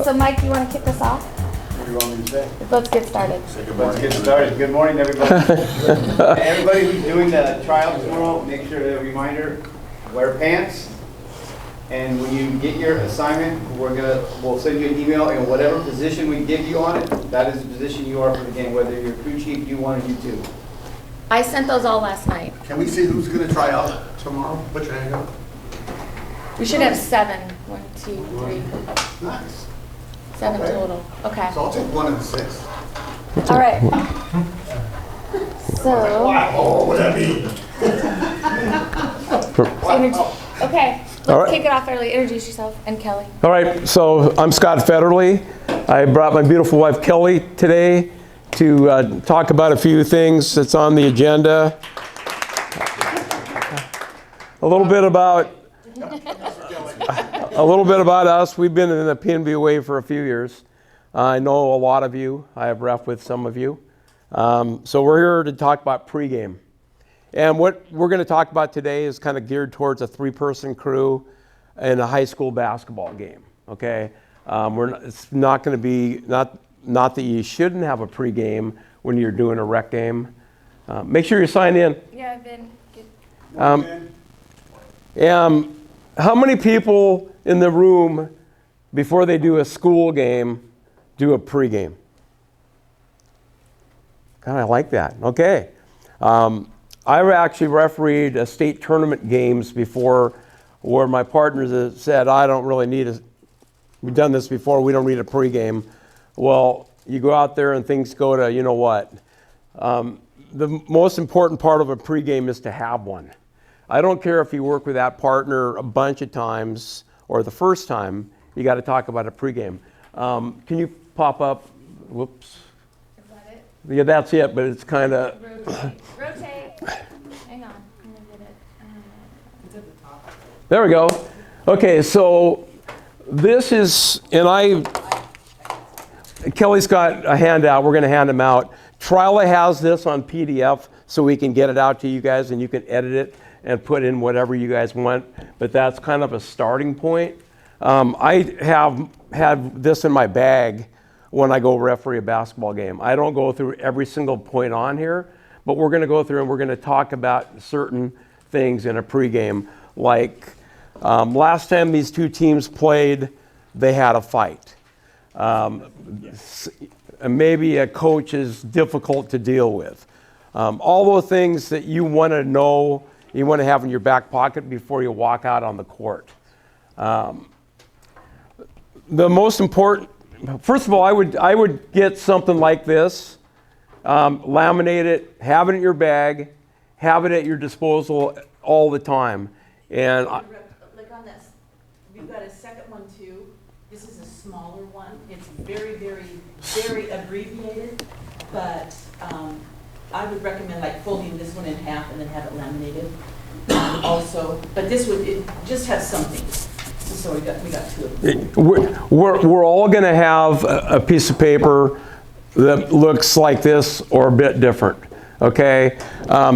So Mike, you want to kick us off? What do you want me to say? Let's get started. Let's get started. Good morning, everybody. Everybody who's doing the trial tomorrow, make sure to reminder, wear pants. And when you get your assignment, we'll send you an email, and whatever position we give you on it, that is the position you are for the game, whether you're crew chief, U1, or U2. I sent those all last night. Can we see who's going to try out tomorrow? Put your hand up. We should have 7. 1, 2, 3. Nice. 7 Okay. total. Okay. So I'll take 1 and 6. All right. So. Oh, what that mean? Okay. Let's All right. kick it off early. Introduce yourself and Kelly. All right, so I'm Scott Federley. I brought my beautiful wife Kelly today to talk about a few things that's on the agenda. A little bit about us. We've been in the PNBOA for a few years. I know a lot of you. I have ref with some of you. So we're here to talk about pregame. And what we're going to talk about today is kind of geared towards a 3-person crew in a high school basketball game. Okay, it's not going to be not that you shouldn't have a pregame when you're doing a rec game. Make sure you sign in. Yeah, I've been. How many people in the room before they do a school game do a pregame? Kind of like that. Okay. I actually refereed a state tournament games before where my partners said, I don't really need we've done this before, we don't need a pregame. Well, you go out there and things go to, you know what. The most important part of a pregame is to have one. I don't care if you work with that partner a bunch of times or the first time, you got to talk about a pregame. Can you pop up? Whoops. Is that it? Yeah, that's it, but it's kind of. Rotate. Hang on. I'm gonna get it. It's at the top. There we go. Okay, so this is, Kelly's got a handout. We're going to hand them out. Trila has this on PDF so we can get it out to you guys and you can edit it and put in whatever you guys want. But that's kind of a starting point. I have had this in my bag when I go referee a basketball game. I don't go through every single point on here, but we're going to go through and we're going to talk about certain things in a pregame. Like last time these two teams played, they had a fight. Maybe a coach is difficult to deal with. All those things that you want to know, you want to have in your back pocket before you walk out on the court. The most important, first of all, I would get something like this, laminate it, have it in your bag, have it at your disposal all the time. And like on this, we've got a second one too. This is a smaller one. It's very, very, very abbreviated, but I would recommend like folding this one in half and then have it laminated also. But this would, it just has something. So we got 2 of them. We're all going to have a piece of paper that looks like this or a bit different. Okay,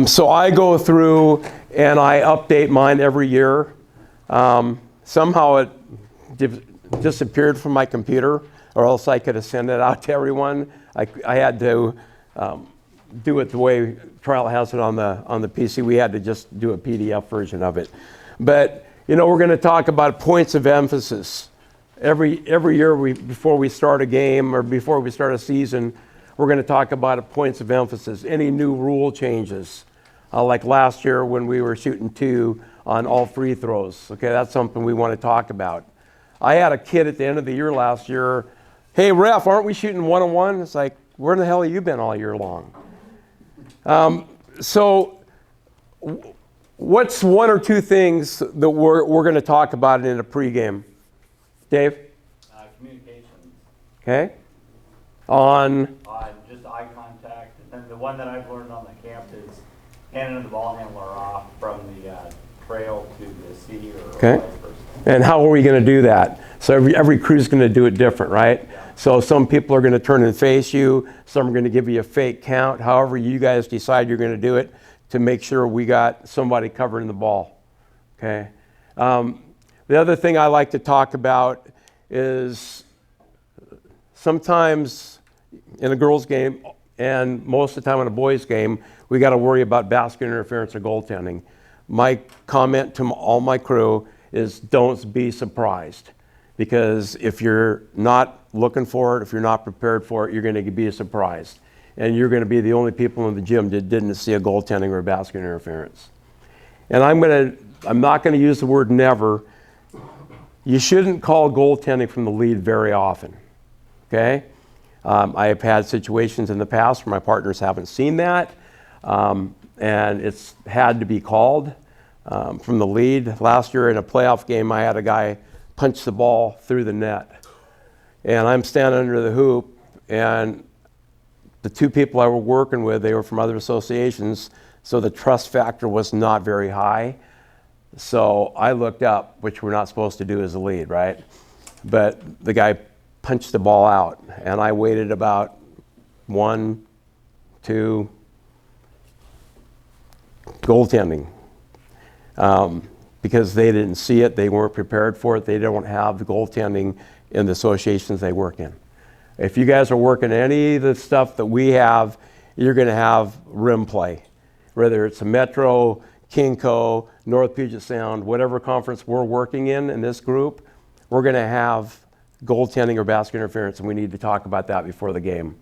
so I go through and I update mine every year. Somehow it disappeared from my computer, or else I could have sent it out to everyone. I had to do it the way Trial has it on the PC. We had to just do a PDF version of it. But you know, we're going to talk about points of emphasis. Every year before we start a game or before we start a season, we're going to talk about points of emphasis. Any new rule changes, like last year when we were shooting 2 on all free throws. Okay, that's something we want to talk about. I had a kid at the end of the year last year, hey ref, aren't we shooting 1-on-1? It's like, where the hell have you been all year long? So what's 1 or 2 things that we're going to talk about in a pregame? Dave? Communications. Okay. On Just eye contact. And then the one that I've learned on the camp is handing the ball handler off from the trail to the C or okay. vice versa. And how are we going to do that? So every crew's going to do it different, right? Yeah. So some people are going to turn and face you. Some are going to give you a fake count. However you guys decide you're going to do it to make sure we got somebody covering the ball. Okay. The other thing I like to talk about is sometimes in a girls' game and most of the time in a boys' game, we got to worry about basket interference or goaltending. My comment to all my crew is don't be surprised, because if you're not looking for it, if you're not prepared for it, you're going to be surprised. And you're going to be the only people in the gym that didn't see a goaltending or a basket interference. And I'm not going to use the word never. You shouldn't call goaltending from the lead very often, okay? I have had situations in the past where my partners haven't seen that, and it's had to be called from the lead. Last year in a playoff game, I had a guy punch the ball through the net. And I'm standing under the hoop, and the two people I were working with, they were from other associations, so the trust factor was not very high. So I looked up, which we're not supposed to do as a lead, right? But the guy punched the ball out, and I waited about 1, 2, goaltending. Because they didn't see it, they weren't prepared for it, they don't have the goaltending in the associations they work in. If you guys are working any of the stuff that we have, you're going to have rim play. Whether it's a Metro, Kinco, North Puget Sound, whatever conference we're working in this group, we're going to have goaltending or basket interference, and we need to talk about that before the game.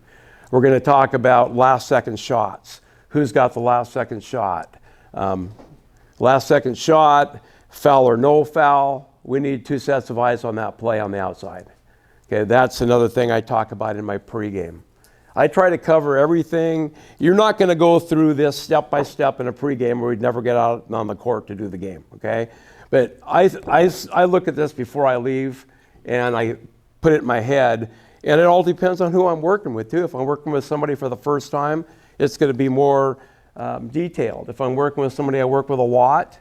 We're going to talk about last second shots. Who's got the last second shot? Last second shot, foul or no foul, we need 2 sets of eyes on that play on the outside. Okay, that's another thing I talk about in my pregame. I try to cover everything. You're not going to go through this step by step in a pregame where we'd never get out on the court to do the game, okay? But I look at this before I leave, and I put it in my head, and it all depends on who I'm working with too. If I'm working with somebody for the first time, it's going to be more detailed. If I'm working with somebody I work with a lot,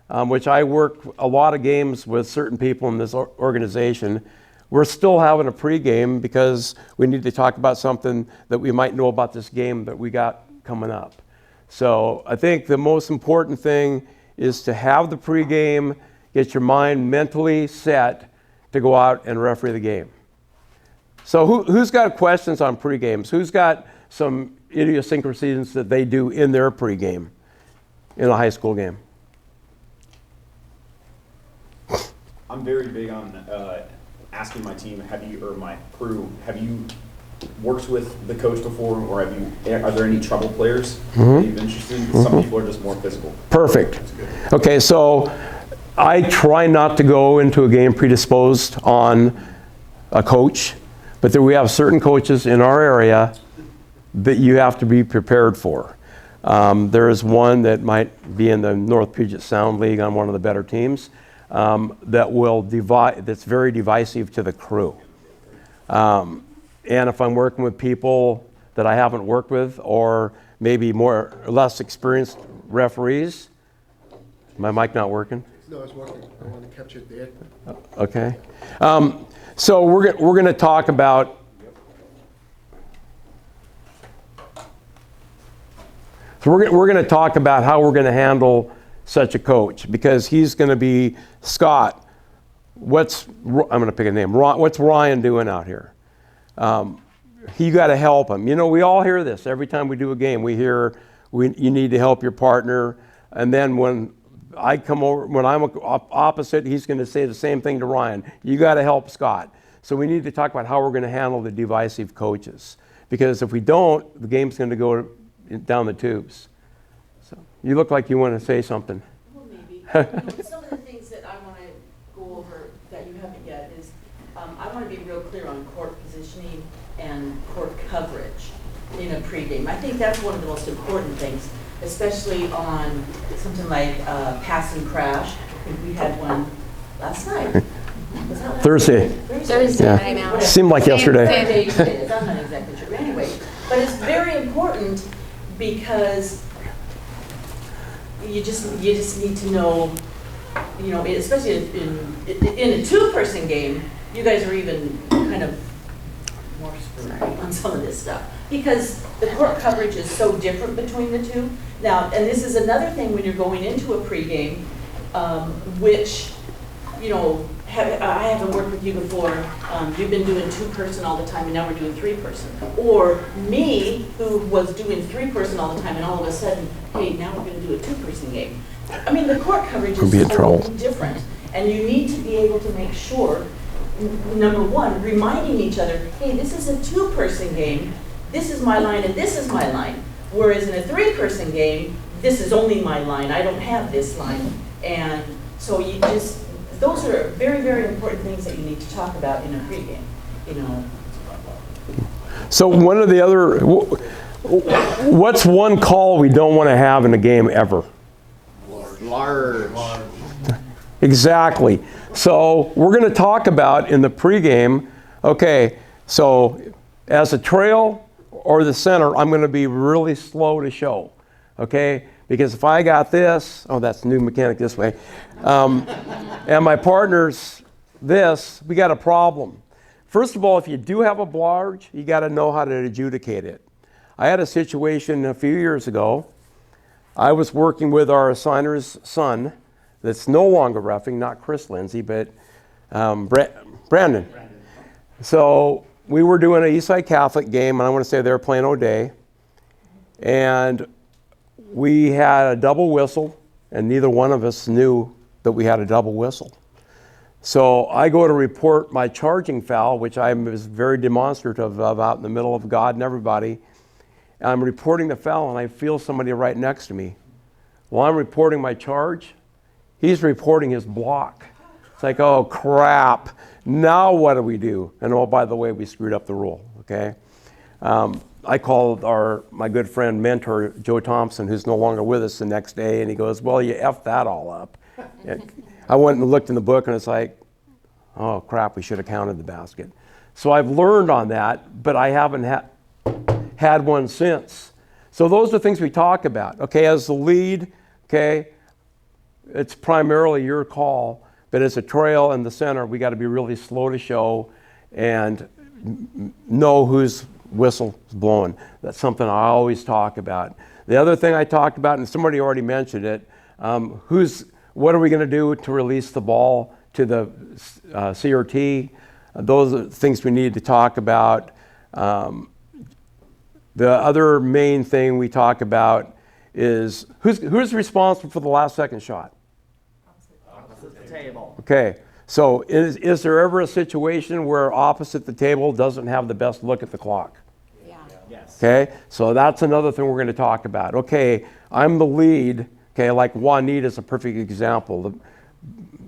which I work a lot of games with certain people in this organization, we're still having a pregame because we need to talk about something that we might know about this game that we got coming up. So I think the most important thing is to have the pregame, get your mind mentally set to go out and referee the game. So who's got questions on pregames? Who's got some idiosyncrasies that they do in their pregame in a high school game? I'm very big on asking my team, or my crew, have you worked with the coach before, or are there any trouble players that you've interested in? Some people are just more physical. Perfect. Okay, so I try not to go into a game predisposed on a coach, but we have certain coaches in our area that you have to be prepared for. There is one that might be in the North Puget Sound League on one of the better teams that's very divisive to the crew. And if I'm working with people that I haven't worked with, or maybe more or less experienced referees, my mic not working? No, it's working. I want to capture it there. Okay. So we're going to talk about we're going to talk about how we're going to handle such a coach, because he's going to be Scott. I'm going to pick a name. What's Ryan doing out here? You got to help him. You know, we all hear this every time we do a game. We hear you need to help your partner, and then when I come over, when I'm opposite, he's going to say the same thing to Ryan. You got to help Scott. So we need to talk about how we're going to handle the divisive coaches, because if we don't, the game's going to go down the tubes. So you look like you want to say something. Well, maybe. Some of the things that I want to go over that you haven't yet is I want to be real clear on court positioning and court coverage in a pregame. I think that's one of the most important things, especially on something like pass and crash. I think we had one last night. Was that last Thursday. Thursday Yeah. night now. Seemed like yesterday. I'm not exactly sure. Anyway, but it's very important because you just need to know, you know, especially in a two-person game, you guys are even kind of more screwed on some of this stuff because the court coverage is so different between the two. Now, and this is another thing when you're going into a pregame, which, you know, I haven't worked with you before, you've been doing 2-person all the time and now we're doing 3-person. Or me, who was doing 3-person all the time and all of a sudden, hey, now we're gonna do a 2-person game. I mean, the court coverage Could be in is trouble. totally different. And you need to be able to make sure, number one, reminding each other, hey, this is a 2-person game, this is my line and this is my line. Whereas in a 3-person game, this is only my line, I don't have this line. And so you just, those are very, very important things that you need to talk about in a pregame, you know. So one of the other, what's one call we don't want to have in a game ever? Large. Exactly. So we're going to talk about in the pregame, okay, so as a trail or the center, I'm going to be really slow to show, okay? Because if I got this, oh, that's new mechanic this way, and my partner's this, we got a problem. First of all, if you do have a blarge, you got to know how to adjudicate it. I had a situation a few years ago. I was working with our assigner's son that's no longer reffing, not Chris Lindsay, but Brandon. So we were doing an Eastside Catholic game, and I want to say they were playing O'Day. And we had a double whistle, and neither one of us knew that we had a double whistle. So I go to report my charging foul, which I was very demonstrative of out in the middle of God and everybody. And I'm reporting the foul, and I feel somebody right next to me. While I'm reporting my charge, he's reporting his block. It's like, oh, crap. Now what do we do? And oh, by the way, we screwed up the rule, okay? I called my good friend, mentor, Joe Thompson, who's no longer with us the next day, and he goes, well, you effed that all up. And I went and looked in the book, and it's like, oh, crap, we should have counted the basket. So I've learned on that, but I haven't had one since. So those are things we talk about. Okay, as the lead, okay, it's primarily your call, but as a trail and the center, we got to be really slow to show and know whose whistle is blowing. That's something I always talk about. The other thing I talked about, and somebody already mentioned it, what are we going to do to release the ball to the CRT? Those are things we need to talk about. The other main thing we talk about is who's responsible for the last second shot? Opposite the table. Okay, so is there ever a situation where opposite the table doesn't have the best look at the clock? Yeah. Yes. Okay, so that's another thing we're going to talk about. Okay, I'm the lead. Okay, like Juanita is a perfect example.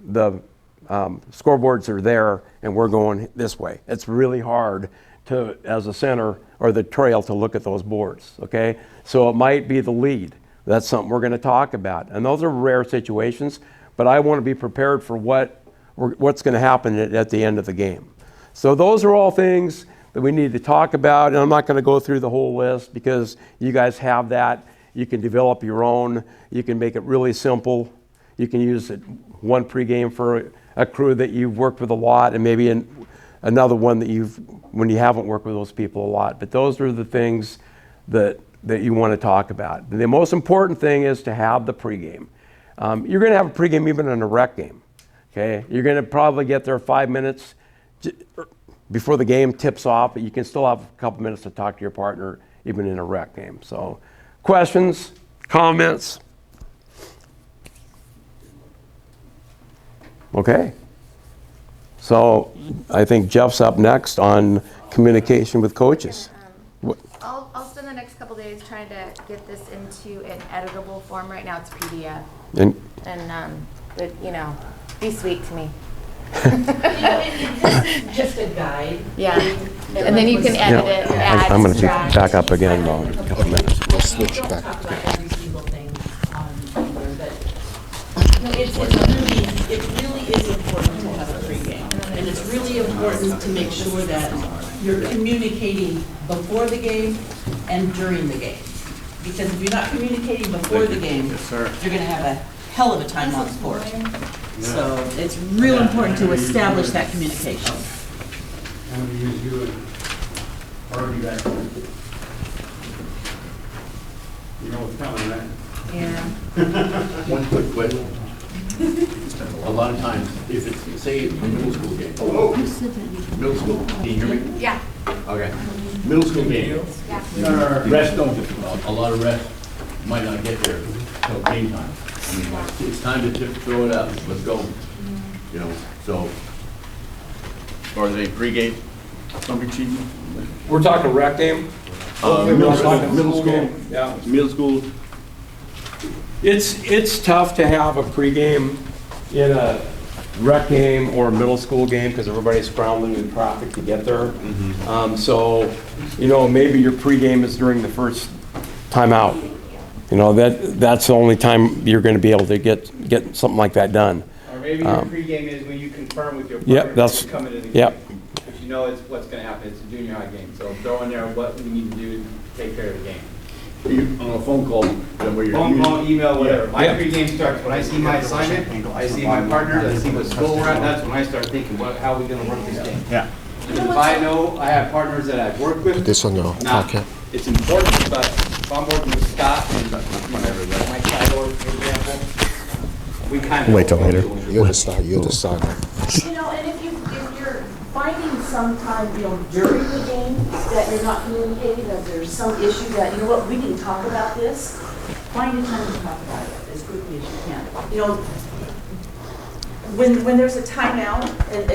The scoreboards are there, and we're going this way. It's really hard to, as a center or the trail, to look at those boards. Okay, so it might be the lead. That's something we're going to talk about, and those are rare situations. But I want to be prepared for what's going to happen at the end of the game. So those are all things that we need to talk about, and I'm not going to go through the whole list because you guys have that. You can develop your own. You can make it really simple. You can use it one pregame for a crew that you've worked with a lot, and maybe another one that when you haven't worked with those people a lot. But those are the things that you want to talk about. And the most important thing is to have the pregame. You're going to have a pregame even in a rec game. Okay, you're going to probably get there 5 minutes before the game tips off, but you can still have a couple minutes to talk to your partner even in a rec game. So, questions, comments? Okay. So I think Jeff's up next on communication with coaches. I'll spend the next couple days trying to get this into an editable form. Right now it's PDF. But you know, be sweet to me. This is just a guide. Yeah. And then you can edit it, add, I'm going to subtract. back up again in a couple minutes. We'll switch back. Talk about every single thing on here, but no, it really is important to have a pregame. And it's really important to make sure that you're communicating before the game and during the game. Because if you're not communicating before the game, you're going to have a hell of a time on the court. So it's real important to establish that communication. I'm going to use you and argue back. You know what's coming, right? Yeah. One quick question. a lot of times, if it's, say, a middle school game. Middle school, can you hear me? Yeah. Okay. Middle school game. Yeah. Rest don't, a lot of rest might not get there till game time. I mean, it's time to throw it up, let's go. You know, so, as far as a pregame, something cheating? We're talking rec game? Middle school game. Yeah. Middle school, It's tough to have a pregame in a rec game or a middle school game because everybody's scrambling in traffic to get there. So, you know, maybe your pregame is during the first time out. You know, that's the only time you're going to be able to get something like that done. Or maybe your pregame is when you confirm with your partner Yep, that's, to come into the game. yep. But you know it's what's going to happen. It's a junior high game. So throw in there what we need to do to take care of the game. on a phone call, then where you're. Phone call, email, whatever. Yeah. My pregame starts when I see my assignment, I see my partners, I see what school we're at, that's when I start thinking, how are we gonna work this game? Yeah. If I know I have partners that I've worked with. This on your now, pocket. it's important, but if I'm working with Scott and Mike Sidor, for example, we kind of. Wait till later. You'll decide. You'll decide. You know, and if you're finding some time, you know, during the game that you're not communicating, that there's some issue that, you know what, we can talk about this, find a time to talk about it as quickly as you can. You know, when there's a timeout and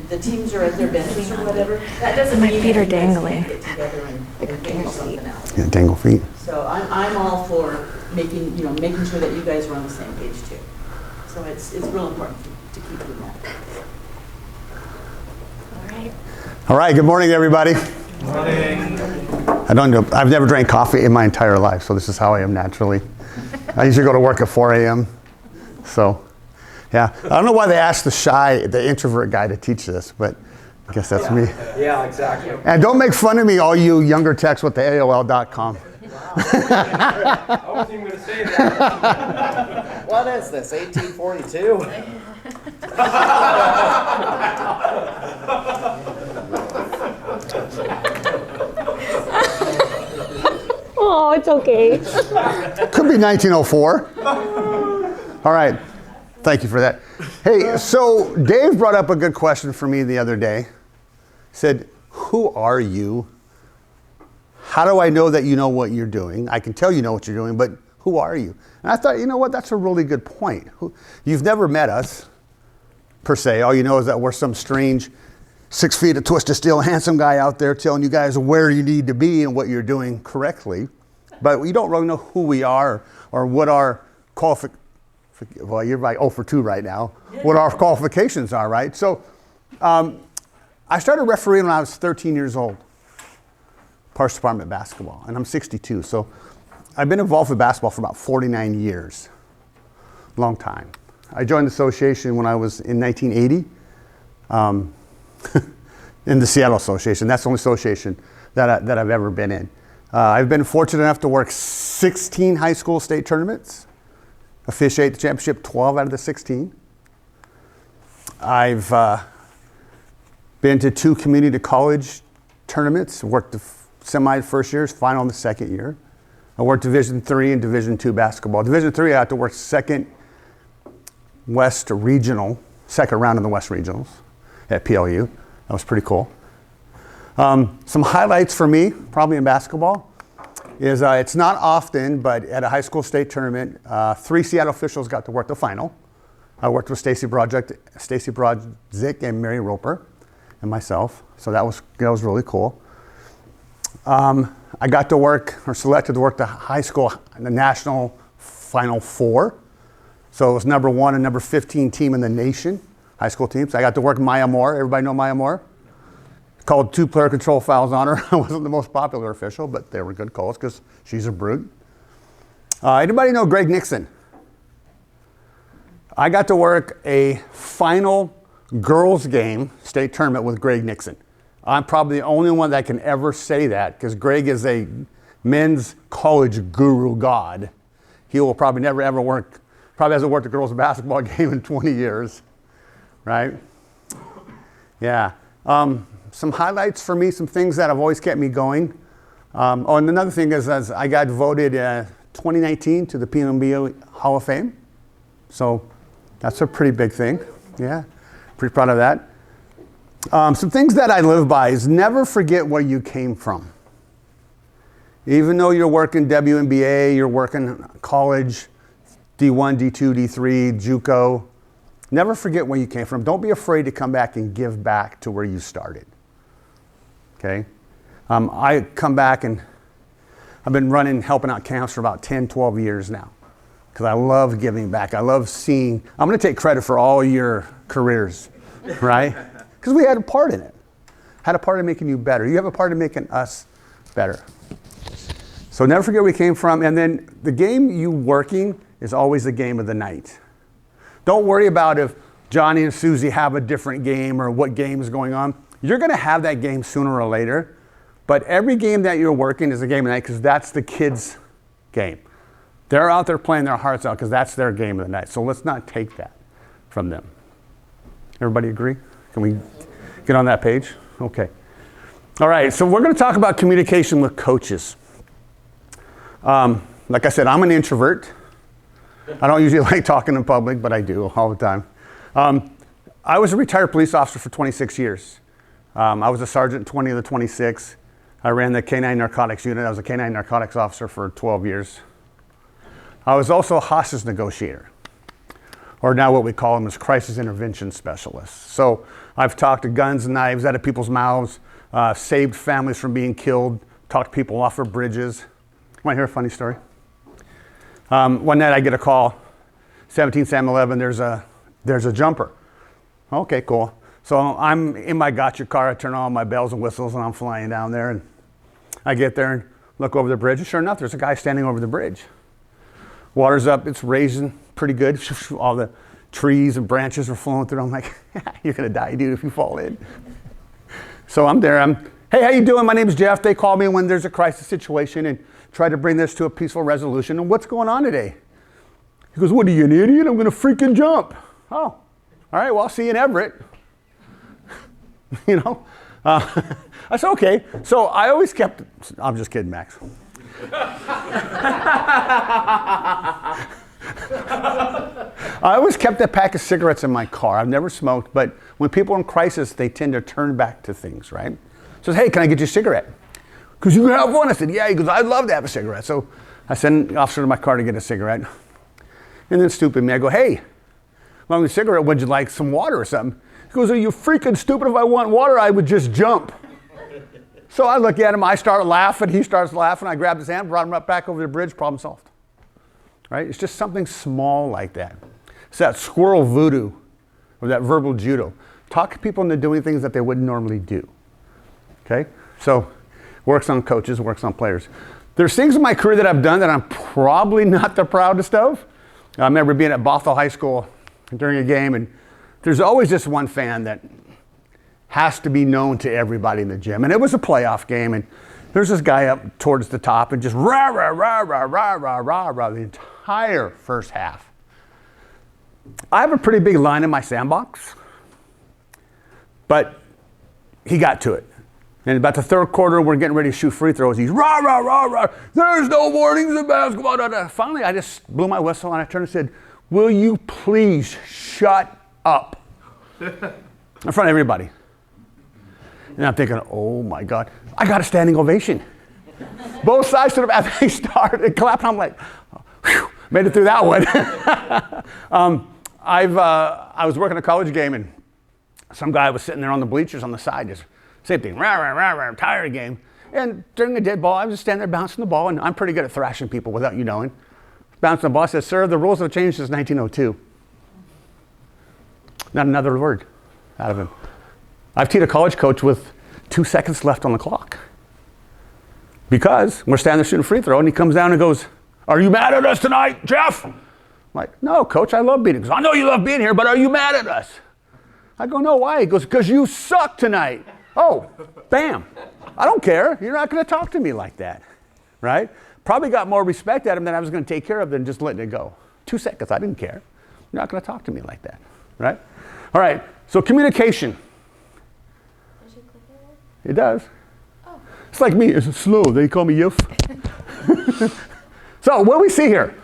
the teams are at their benches or whatever, that doesn't My mean feet are that you guys dangling. can't get together and figure something out. Yeah, dangle feet. So I'm all for making sure that you guys are on the same page too. So it's real important to keep doing that. All right, good morning, everybody. I've never drank coffee in my entire life, so this is how I am naturally. I usually go to work at 4 a.m. So, yeah. I don't know why they asked the introvert guy to teach this, but I guess that's me. Yeah, exactly. And don't make fun of me, all you younger techs with the AOL.com. I wasn't even going to say that. What is this, 1842? Oh, it's okay. Could be 1904. All right. Thank you for that. Hey, so Dave brought up a good question for me the other day. He said, who are you? How do I know that you know what you're doing? I can tell you know what you're doing, but who are you? And I thought, you know what, that's a really good point. You've never met us, per se. All you know is that we're some strange 6 feet of twisted steel handsome guy out there telling you guys where you need to be and what you're doing correctly. But you don't really know who we are or what our well, you're like 0 for 2 right now, what our qualifications are, right? So I started refereeing when I was 13 years old, Parks Department basketball, and I'm 62. So I've been involved with basketball for about 49 years, long time. I joined the association when I was in 1980. In the Seattle Association. That's the only association that I've ever been in. I've been fortunate enough to work 16 high school state tournaments, officiate the championship 12 out of the 16. I've been to 2 community college tournaments, worked the semi first years, final the second year. I worked Division III and Division II basketball. Division III, I had to work second West Regional, second round in the West Regionals at PLU. That was pretty cool. Some highlights for me, probably in basketball, is it's not often, but at a high school state tournament, 3 Seattle officials got to work the final. I worked with Stacy Brodzik and Mary Roper and myself, so that was really cool. I got to work, or selected to work the high school, the national Final Four. So it was number 1 and number 15 team in the nation, high school teams. I got to work Maya Moore. Everybody know Maya Moore? Called 2 player control fouls on her. I wasn't the most popular official, but they were good calls because she's a brute. Anybody know Greg Nixon? I got to work a final girls game state tournament with Greg Nixon. I'm probably the only one that can ever say that because Greg is a men's college guru god. He will probably never ever work, probably hasn't worked a girls basketball game in 20 years, right? Yeah. Some highlights for me, some things that have always kept me going. And another thing is I got voted 2019 to the PNBOA Hall of Fame. So That's a pretty big thing. Yeah, pretty proud of that. Some things that I live by is never forget where you came from. Even though you're working WNBA, you're working college, D1, D2, D3, JUCO, never forget where you came from. Don't be afraid to come back and give back to where you started. Okay? I come back and I've been helping out camps for about 10, 12 years now because I love giving back. I love seeing, I'm going to take credit for all your careers, right? Because we had a part in it. Had a part in making you better. You have a part in making us better. So never forget where we came from. And then the game you working is always the game of the night. Don't worry about if Johnny and Susie have a different game or what game is going on. You're going to have that game sooner or later. But every game that you're working is a game of the night because that's the kids' game. They're out there playing their hearts out because that's their game of the night. So let's not take that from them. Everybody agree? Can we get on that page? Okay. All right, so we're going to talk about communication with coaches. Like I said, I'm an introvert. I don't usually like talking in public, but I do all the time. I was a retired police officer for 26 years. I was a sergeant 20 of the 26. I ran the K-9 narcotics unit. I was a K-9 narcotics officer for 12 years. I was also a hostage negotiator, or now what we call them is crisis intervention specialists. So I've talked to guns and knives out of people's mouths, saved families from being killed, talked people off of bridges. Want to hear a funny story? One night I get a call, 17 Sam 11, there's a jumper. Okay, cool. So I'm in my gotcha car, I turn on my bells and whistles and I'm flying down there and I get there and look over the bridge and sure enough, there's a guy standing over the bridge. Water's up, it's raising pretty good. All the trees and branches are flowing through. I'm like, you're gonna die, dude, if you fall in. So I'm there, hey, how you doing? My name's Jeff. They call me when there's a crisis situation and try to bring this to a peaceful resolution. And what's going on today? He goes, what are you, an idiot? I'm gonna freaking jump. Oh, all right, well, I'll see you in Everett. You know? I said, okay. So I always kept, I'm just kidding, Max. I always kept a pack of cigarettes in my car. I've never smoked, but when people are in crisis, they tend to turn back to things, right? So, hey, can I get you a cigarette? Because you can have one. I said, yeah. He goes, I'd love to have a cigarette. So I send the officer to my car to get a cigarette. And then stupid me, I go, hey, along with a cigarette, would you like some water or something? He goes, are you freaking stupid? If I want water, I would just jump. So I look at him, I start laughing, he starts laughing, I grabbed his hand, brought him up back over the bridge, problem solved. Right? It's just something small like that. It's that squirrel voodoo, or that verbal judo. Talk people into doing things that they wouldn't normally do. Okay? So, works on coaches, works on players. There's things in my career that I've done that I'm probably not the proudest of. I remember being at Bothell High School during a game, and there's always this one fan that has to be known to everybody in the gym. And it was a playoff game, and there's this guy up towards the top and just rah, rah, rah, rah, rah, rah, rah, rah, the entire first half. I have a pretty big line in my sandbox, but he got to it. And about the third quarter, we're getting ready to shoot free throws. He's rah, rah, rah, rah, there's no warnings in basketball. Da, da. Finally, I just blew my whistle and I turned and said, will you please shut up? In front of everybody. And I'm thinking, oh my God, I got a standing ovation. Both sides stood up after they started clapping. I'm like, whew, made it through that one. I was working a college game and some guy was sitting there on the bleachers on the side, just same thing, rah, rah, rah, rah, tired game. And during the dead ball, I was just standing there bouncing the ball, and I'm pretty good at thrashing people without you knowing. Bouncing the ball, I said, sir, the rules have changed since 1902. Not another word out of him. I've teed a college coach with 2 seconds left on the clock. Because we're standing there shooting a free throw, and he comes down and goes, are you mad at us tonight, Jeff? I'm like, no, coach, I love being here. He goes, I know you love being here, but are you mad at us? I go, no, why? He goes, because you suck tonight. Oh, bam. I don't care. You're not going to talk to me like that, right? Probably got more respect at him than I was going to take care of than just letting it go. 2 seconds, I didn't care. You're not going to talk to me like that, right? All right, so communication. Does it click it? It does. Oh. It's like me, it's slow. They call me Yuf. So what do we see here?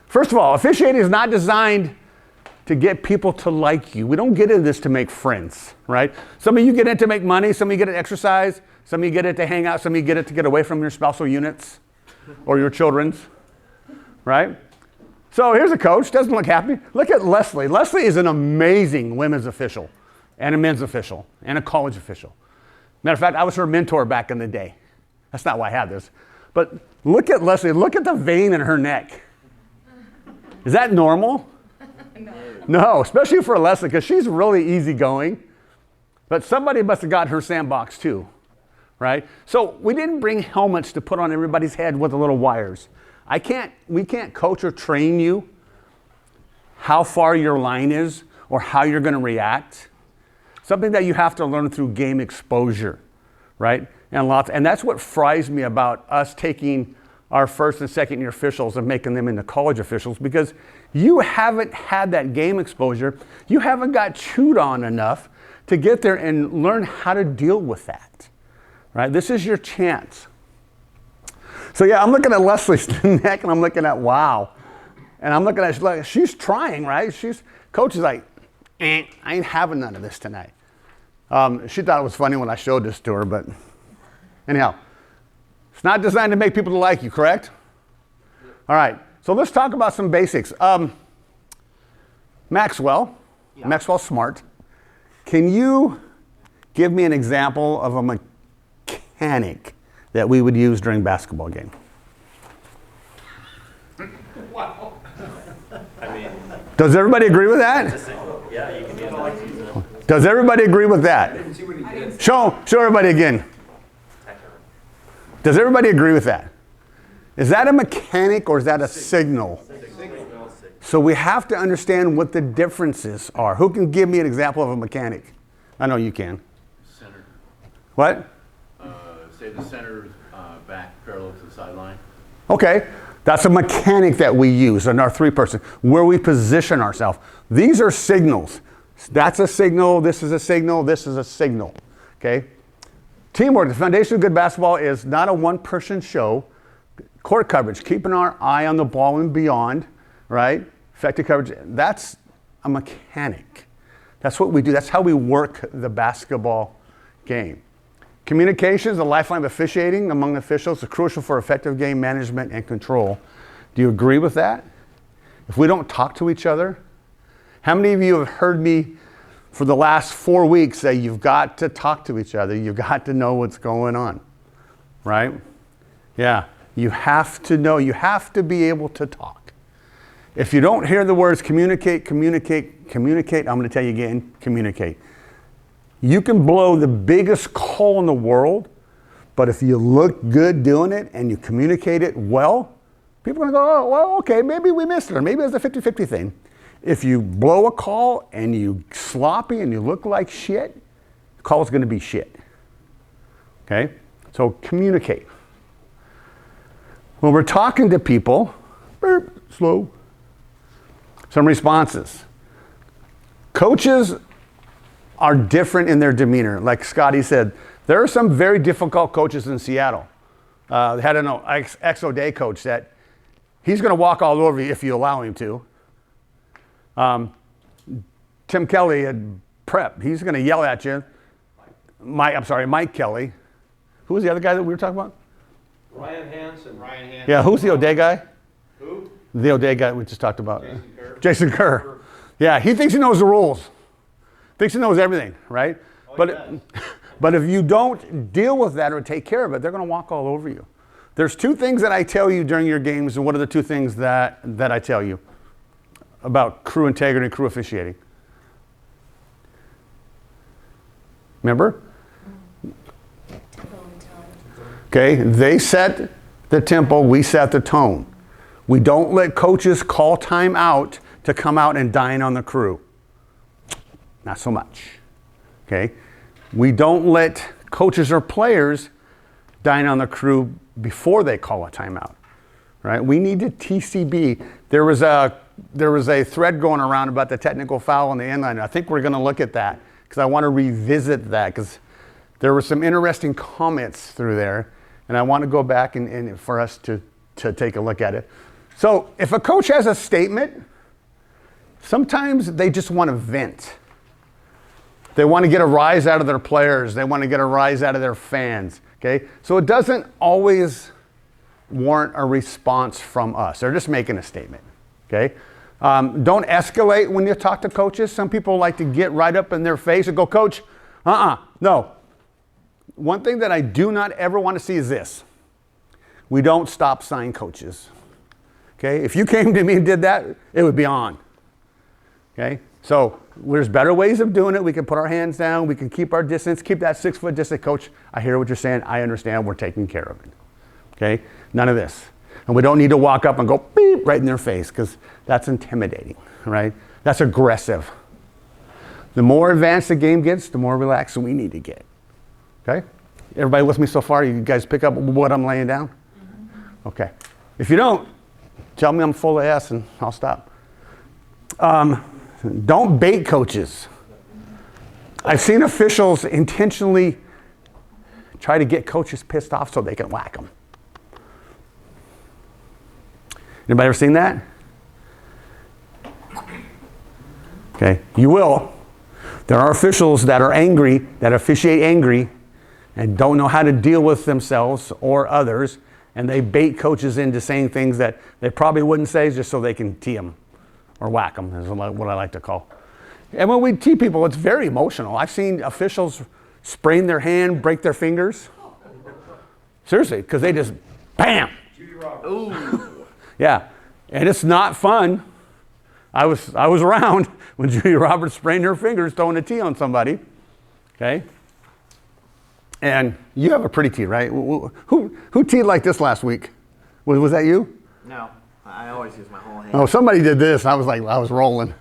First of all, officiating is not designed to get people to like you. We don't get into this to make friends, right? Some of you get it to make money, some of you get it to exercise, some of you get it to hang out, some of you get it to get away from your spousal units or your children's, right? So here's a coach, doesn't look happy. Look at Leslie. Leslie is an amazing women's official and a men's official and a college official. Matter of fact, I was her mentor back in the day. That's not why I had this. But look at Leslie, look at the vein in her neck. Is that normal? No, especially for Leslie, because she's really easygoing. But somebody must have got her sandbox too, right? So we didn't bring helmets to put on everybody's head with the little wires. We can't coach or train you how far your line is or how you're going to react. Something that you have to learn through game exposure, right? And that's what fries me about us taking our first and second year officials and making them into college officials, because you haven't had that game exposure. You haven't got chewed on enough to get there and learn how to deal with that, right? This is your chance. So yeah, I'm looking at Leslie's neck and I'm looking at, wow. And I'm looking at, like, she's trying, right? Coach is like, I ain't having none of this tonight. She thought it was funny when I showed this to her, but anyhow, it's not designed to make people like you, correct? All right, so let's talk about some basics. Maxwell Smart, can you give me an example of a mechanic that we would use during basketball game? Wow. I mean, does everybody agree with that? yeah, you can use it. Does everybody agree with that? Show everybody again. Does everybody agree with that? Is that a mechanic or is that a signal? So we have to understand what the differences are. Who can give me an example of a mechanic? I know you can. Center. What? Say the center's back parallel to the sideline. Okay, that's a mechanic that we use in our three-person, where we position ourselves. These are signals. That's a signal, this is a signal, this is a signal, okay? Teamwork, the foundation of good basketball is not a one-person show. Court coverage, keeping our eye on the ball and beyond, right? Effective coverage, that's a mechanic. That's what we do. That's how we work the basketball game. Communication is the lifeline of officiating among officials is crucial for effective game management and control. Do you agree with that? If we don't talk to each other, how many of you have heard me for the last 4 weeks say you've got to talk to each other, you've got to know what's going on, right? Yeah, you have to know, you have to be able to talk. If you don't hear the words communicate, communicate, communicate, I'm going to tell you again, communicate. You can blow the biggest call in the world, but if you look good doing it and you communicate it well, people are going to go, oh, well, okay, maybe we missed it, or maybe it's a 50-50 thing. If you blow a call and you sloppy and you look like shit, the call's going to be shit. Okay? So communicate. When we're talking to people, slow. Some responses. Coaches are different in their demeanor. Like Scotty said, there are some very difficult coaches in Seattle. They had an ex-O'Day coach that he's going to walk all over you if you allow him to. Tim Kelly at prep, he's going to yell at you. Mike Kelly. Who was the other guy that we were talking about? Ryan Hansen. Yeah, who's the O'Day guy? Who? The O'Day guy we just talked about. Jason Kerr. Yeah, he thinks he knows the rules. Thinks he knows everything, right? But if you don't deal with that or take care of it, they're going to walk all over you. There's two things that I tell you during your games, and what are the two things that I tell you about crew integrity and crew officiating? Remember? Okay, they set the tempo, we set the tone. We don't let coaches call time out to come out and dine on the crew. Not so much. Okay? We don't let coaches or players dine on the crew before they call a timeout. Right? We need to TCB. There was a thread going around about the technical foul on the end line. I think we're going to look at that because I want to revisit that because there were some interesting comments through there, and I want to go back and for us to take a look at it. So if a coach has a statement, Sometimes they just want to vent. They want to get a rise out of their players. They want to get a rise out of their fans. Okay? So it doesn't always warrant a response from us. They're just making a statement. Okay? Don't escalate when you talk to coaches. Some people like to get right up in their face and go, Coach, no. One thing that I do not ever want to see is this. We don't stop sign coaches. Okay? If you came to me and did that, it would be on. Okay? So there's better ways of doing it. We can put our hands down. We can keep our distance. Keep that 6 foot distance. Coach, I hear what you're saying. I understand. We're taking care of it. Okay? None of this. And we don't need to walk up and go beep right in their face because that's intimidating, right? That's aggressive. The more advanced the game gets, the more relaxed we need to get. Okay? Everybody with me so far? You guys pick up what I'm laying down? Okay. If you don't, tell me I'm full of S and I'll stop. Don't bait coaches. I've seen officials intentionally try to get coaches pissed off so they can whack them. Anybody ever seen that? Okay, you will. There are officials that are angry, that officiate angry, and don't know how to deal with themselves or others, and they bait coaches into saying things that they probably wouldn't say just so they can tee them or whack them, is what I like to call. And when we tee people, it's very emotional. I've seen officials sprain their hand, break their fingers. Seriously, because they just, bam! Ooh. Yeah, and it's not fun. I was around when Judy Roberts sprained her fingers throwing a tee on somebody. Okay? And you have a pretty tee, right? Who teed like this last week? Was that you? No, I always use my whole hand. Oh, somebody did this. I was rolling.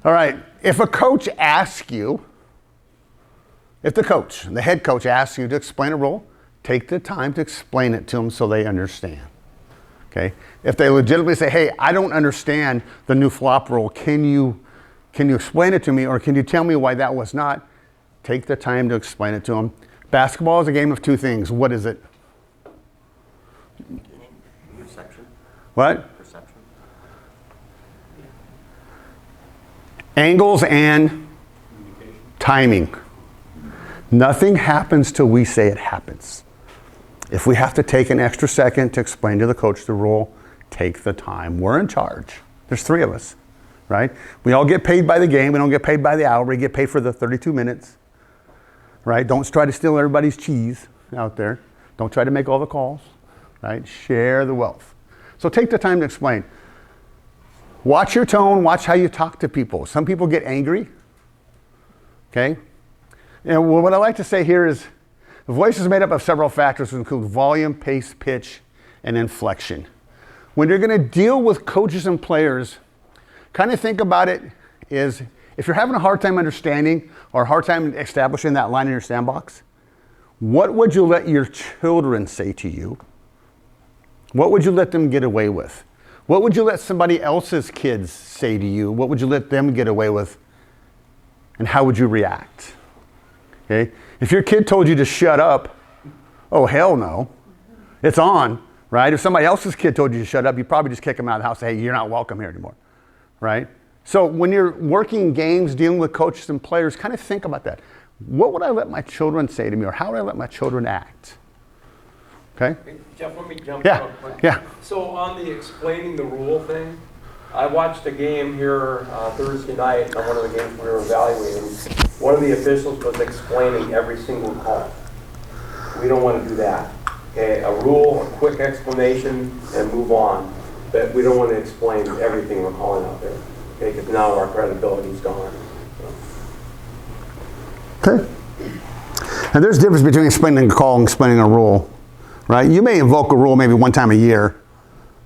All right. If a coach asks you, if the head coach asks you to explain a rule, take the time to explain it to them so they understand. Okay? If they legitimately say, hey, I don't understand the new flop rule, can you explain it to me, or can you tell me why that was not? Take the time to explain it to them. Basketball is a game of two things. What is it? Perception. What? Perception. Angles and timing. Nothing happens till we say it happens. If we have to take an extra second to explain to the coach the rule, take the time. We're in charge. There's 3 of us, right? We all get paid by the game. We don't get paid by the hour. We get paid for the 32 minutes, right? Don't try to steal everybody's cheese out there. Don't try to make all the calls, right? Share the wealth. So take the time to explain. Watch your tone. Watch how you talk to people. Some people get angry, okay? And what I like to say here is the voice is made up of several factors, which include volume, pace, pitch, and inflection. When you're going to deal with coaches and players, kind of think about it is if you're having a hard time understanding or a hard time establishing that line in your sandbox, what would you let your children say to you? What would you let them get away with? What would you let somebody else's kids say to you? What would you let them get away with? And how would you react? Okay? If your kid told you to shut up, oh, hell no. It's on, right? If somebody else's kid told you to shut up, you'd probably just kick them out of the house and say, hey, you're not welcome here anymore, right? So when you're working games, dealing with coaches and players, kind of think about that. What would I let my children say to me, or how would I let my children act? Okay? Hey, Jeff, let me jump Yeah, real quick. yeah. So on the explaining the rule thing, I watched a game here Thursday night on one of the games we were evaluating. One of the officials was explaining every single call. We don't want to do that. Okay, a rule, a quick explanation, and move on. But we don't want to explain everything we're calling out there. Okay, because now our credibility's gone. Okay. And there's a difference between explaining a call and explaining a rule, right? You may invoke a rule maybe one time a year,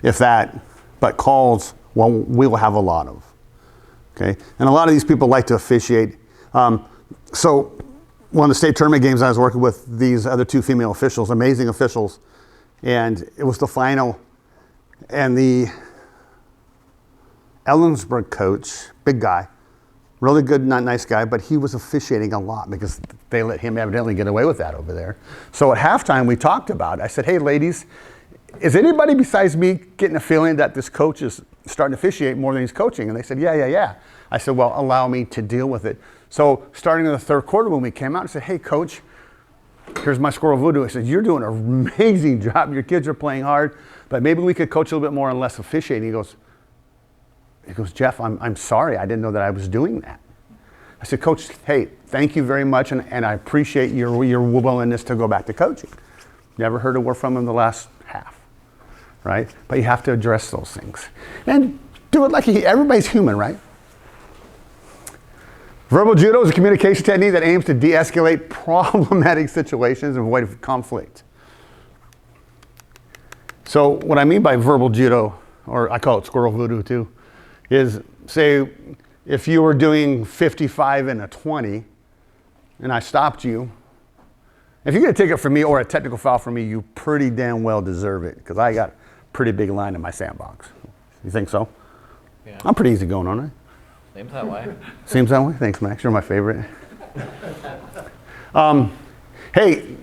if that, but calls, well, we will have a lot of. Okay? And a lot of these people like to officiate. So one of the state tournament games I was working with these other 2 female officials, amazing officials, and it was the final, and the Ellensburg coach, big guy, really good, not nice guy, but he was officiating a lot because they let him evidently get away with that over there. So at halftime we talked about it. I said, hey ladies, is anybody besides me getting a feeling that this coach is starting to officiate more than he's coaching? And they said, yeah. I said, well, allow me to deal with it. So starting in the third quarter when we came out, I said, hey, coach, here's my squirrel voodoo. I said, you're doing an amazing job. Your kids are playing hard, but maybe we could coach a little bit more and less officiating. He goes, Jeff, I'm sorry. I didn't know that I was doing that. I said, Coach, hey, thank you very much, and I appreciate your willingness to go back to coaching. Never heard a word from him the last half, right? But you have to address those things. And do it like everybody's human, right? Verbal judo is a communication technique that aims to de-escalate problematic situations and avoid conflict. So what I mean by verbal judo, or I call it squirrel voodoo too, is say if you were doing 55 and a 20 and I stopped you, if you get a ticket from me or a technical foul from me, you pretty damn well deserve it because I got a pretty big line in my sandbox. You think so? Yeah. I'm pretty easy going, aren't I? Seems that way. Seems that way? Thanks, Max. You're my favorite. Hey,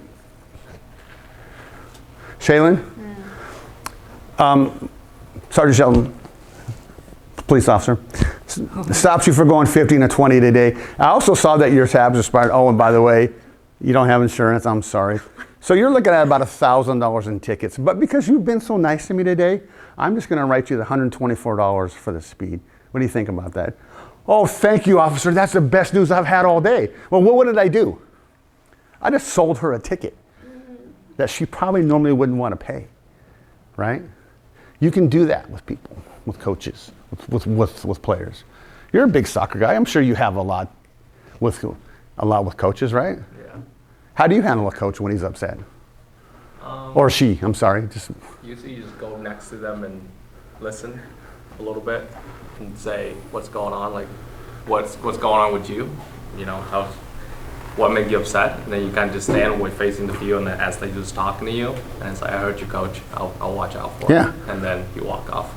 Shaylin? Sergeant Shelton, police officer, stops you for going 50 and a 20 today. I also saw that your tabs expired. Oh, and by the way, you don't have insurance. I'm sorry. So you're looking at about $1,000 in tickets. But because you've been so nice to me today, I'm just going to write you the $124 for the speed. What do you think about that? Oh, thank you, officer. That's the best news I've had all day. Well, what did I do? I just sold her a ticket that she probably normally wouldn't want to pay, right? You can do that with people, with coaches, with players. You're a big soccer guy. I'm sure you have a lot with coaches, right? Yeah. How do you handle a coach when he's upset? Or she, I'm sorry. Usually you just go next to them and listen a little bit and say what's going on, like what's going on with you, you know, what made you upset, and then you kind of just stand with facing the field, and then as they just talking to you, and it's like, I heard you, coach, I'll watch out for you, and then you walk off.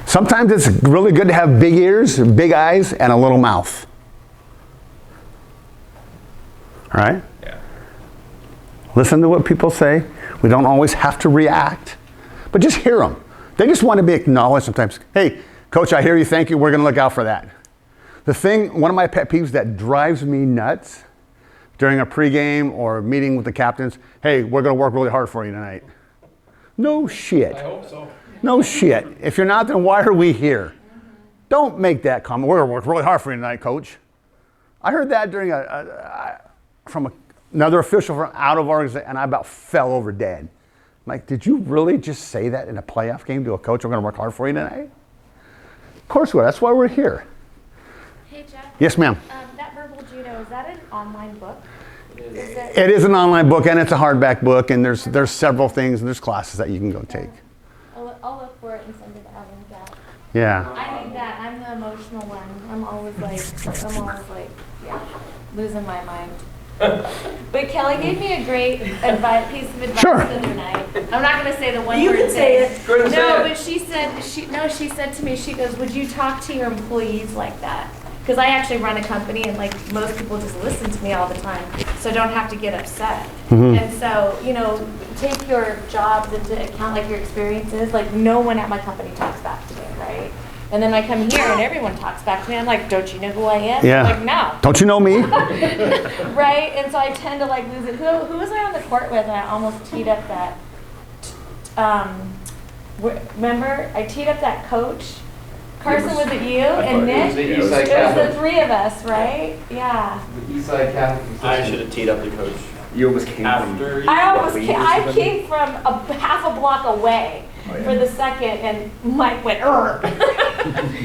Sometimes it's really good to have big ears, big eyes, and a little mouth. All right? Yeah. Listen to what people say. We don't always have to react, but just hear them. They just want to be acknowledged sometimes. Hey, coach, I hear you. Thank you. We're going to look out for that. One of my pet peeves that drives me nuts during a pregame or meeting with the captains, hey, we're going to work really hard for you tonight. No shit. I hope so. No shit. If you're not, then why are we here? Don't make that comment. We're going to work really hard for you tonight, coach. I heard that during from another official from out of our organization, and I about fell over dead. I'm like, did you really just say that in a playoff game to a coach? We're going to work hard for you tonight? Of course we are. That's why we're here. Hey, Jeff. Yes, ma'am. That verbal judo, is that an online book? It is an online book, and it's a hardback book, and there's several things, and there's classes that you can go take. I'll look for it and send it out and that. Yeah. I need that. I'm the emotional one. I'm always like, yeah, losing my mind. But Kelly gave me a great piece of advice the other night. I'm not going to say the one You word can say it. No, but she said to me, she goes, would you talk to your employees like that? Because I actually run a company, and like most people just listen to me all the time, so I don't have to get upset. And so, you know, take your jobs into account, like your experiences. Like no one at my company talks back to me, right? And then I come here and everyone talks back to me. I'm like, don't you know who I am? Yeah. I'm like, no. Don't you know me? Right? And so I tend to like lose it. Who was I on the court with and I almost teed up that, remember? I teed up that coach. Carson, was it you and Nick? It was the three of us, right? Yeah. The Eastside Catholic. I should have teed up the coach. You almost came After I came from half a block away for the second, and Mike went, "Urgh."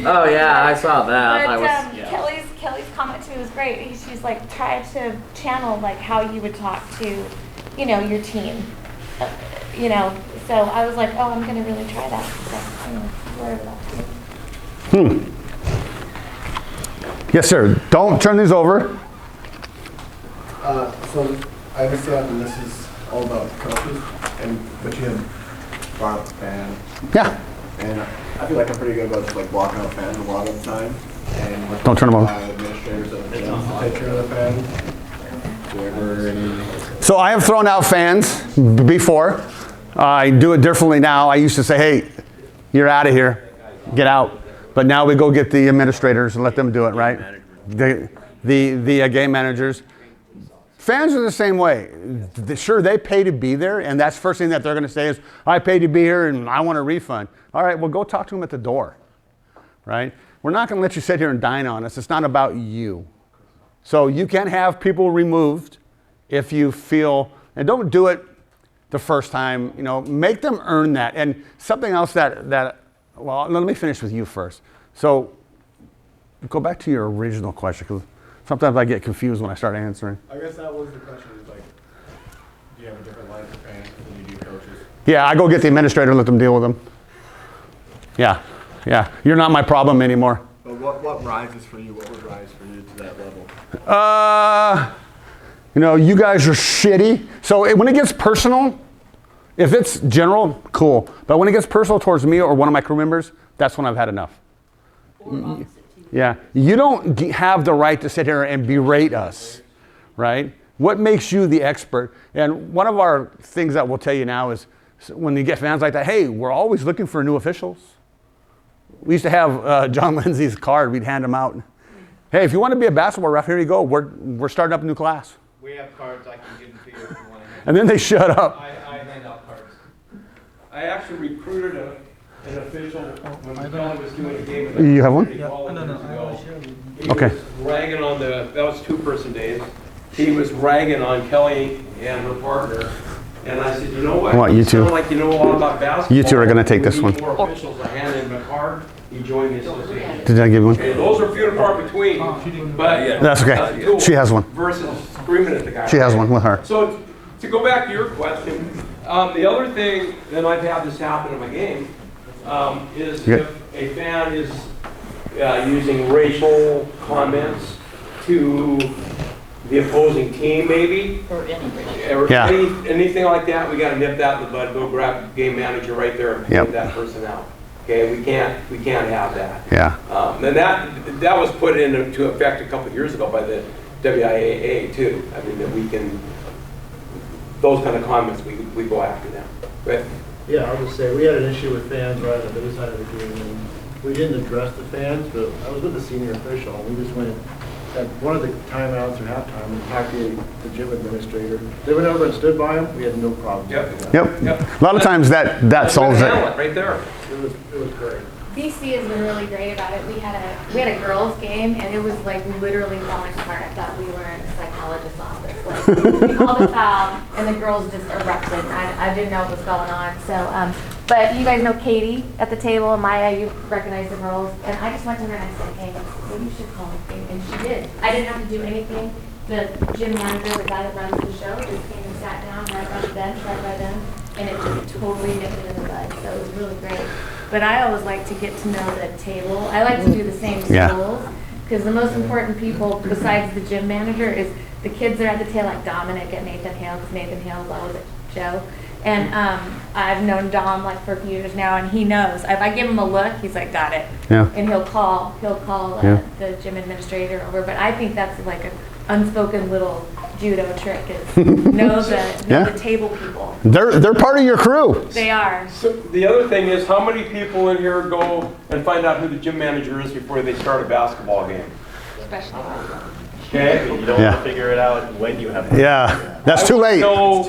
Oh yeah, I saw that. But Kelly's comment to me was great. She's like, try to channel like how you would talk to, you know, your team. You know, so I was like, oh, I'm gonna really try that. So, you know, whatever that. Yes, sir. Don't turn these over. So I understand this is all about coaches, but you had brought up the fan. Yeah. And I feel like I'm pretty good about just like blocking out fans a lot of the time. And like, don't turn them on. Administrators of the gyms to take care of the fans. So I have thrown out fans before. I do it differently now. I used to say, hey, you're out of here, get out. But now we go get the administrators and let them do it, right? The game managers. Fans are the same way. Sure, they pay to be there, and that's the first thing that they're going to say is, I paid to be here and I want a refund. All right, well, go talk to them at the door, right? We're not going to let you sit here and dine on us. It's not about you. So you can have people removed if you feel, and don't do it the first time, you know, make them earn that. And something else that well, let me finish with you first. So go back to your original question, because sometimes I get confused when I start answering. I guess that was the question, is like, do you have a different line for fans than you do coaches? Yeah, I go get the administrator and let them deal with them. Yeah, yeah. You're not my problem anymore. But what rises for you? What would rise for you to that level? You know, you guys are shitty. So when it gets personal, if it's general, cool. But when it gets personal towards me or one of my crew members, that's when I've had enough. Yeah, you don't have the right to sit here and berate us, right? What makes you the expert? And one of our things that we'll tell you now is when you get fans like that, hey, we're always looking for new officials. We used to have John Lindsay's card. We'd hand him out. Hey, if you want to be a basketball ref, here you go. We're starting up a new class. We have cards, I can give them to you if you want to. And then they shut up. I hand out cards. I actually recruited an official when Kelly was doing a game. You have one? He Okay. was ragging on that was 2-person days. He was ragging on Kelly and her partner. And I said, you know what? I want you two. Sound like you know a lot about basketball. You two are going to take this one. We need more officials. I handed him a card. He joined the association. Did I give you one? Okay, those are few and far between, but That's okay. cool. She has one. Versus screaming at the guy. She has one with her. So to go back to your question, the other thing, and I've had this happen in my game, is if a fan is using racial comments to the opposing team, maybe, or anything like that, we got to nip that in the bud. Go grab the game manager right there and get that person out. Okay, we can't have that. Yeah. And that was put into effect a couple of years ago by the WIAA too. I mean, that we can, those kind of comments, we go after them. But Yeah, I'll just say, we had an issue with fans right on the other side of the game, and we didn't address the fans, but I was with the senior official, and we just went at one of the timeouts or halftime and talked to the gym administrator. They went over and stood by him, we had no problem. Yep. A lot of times that solves it. Right there. It was great. BC has been really great about it. We had a girls' game, and it was like literally falling apart. I thought we were in a psychologist's office. Like, we called a foul, and the girls just erupted. I didn't know what was going on. So, but you guys know Katie at the table, and Maya, you recognize the girls. And I just went to her and I said, hey, maybe you should call a game. And she did. I didn't have to do anything. The gym manager, the guy that runs the show, just came and sat down right by the bench, right by them, and it just totally nipped it in the bud. So it was really great. But I always like to get to know the table. I like to do the same schools, because the most important people besides the gym manager is the kids that are at the tail, like Dominic at Nathan Hale, because Nathan Hale's always at Joe. And I've known Dom like for a few years now, and he knows. If I give him a look, he's like, got it. Yeah. And he'll call the gym administrator over. But I think that's like an unspoken little judo trick is know the table people. They're part of your crew. They are. So the other thing is, how many people in here go and find out who the gym manager is before they start a basketball game? Especially. Okay, you don't want to figure it out when you have. Yeah, that's too late. So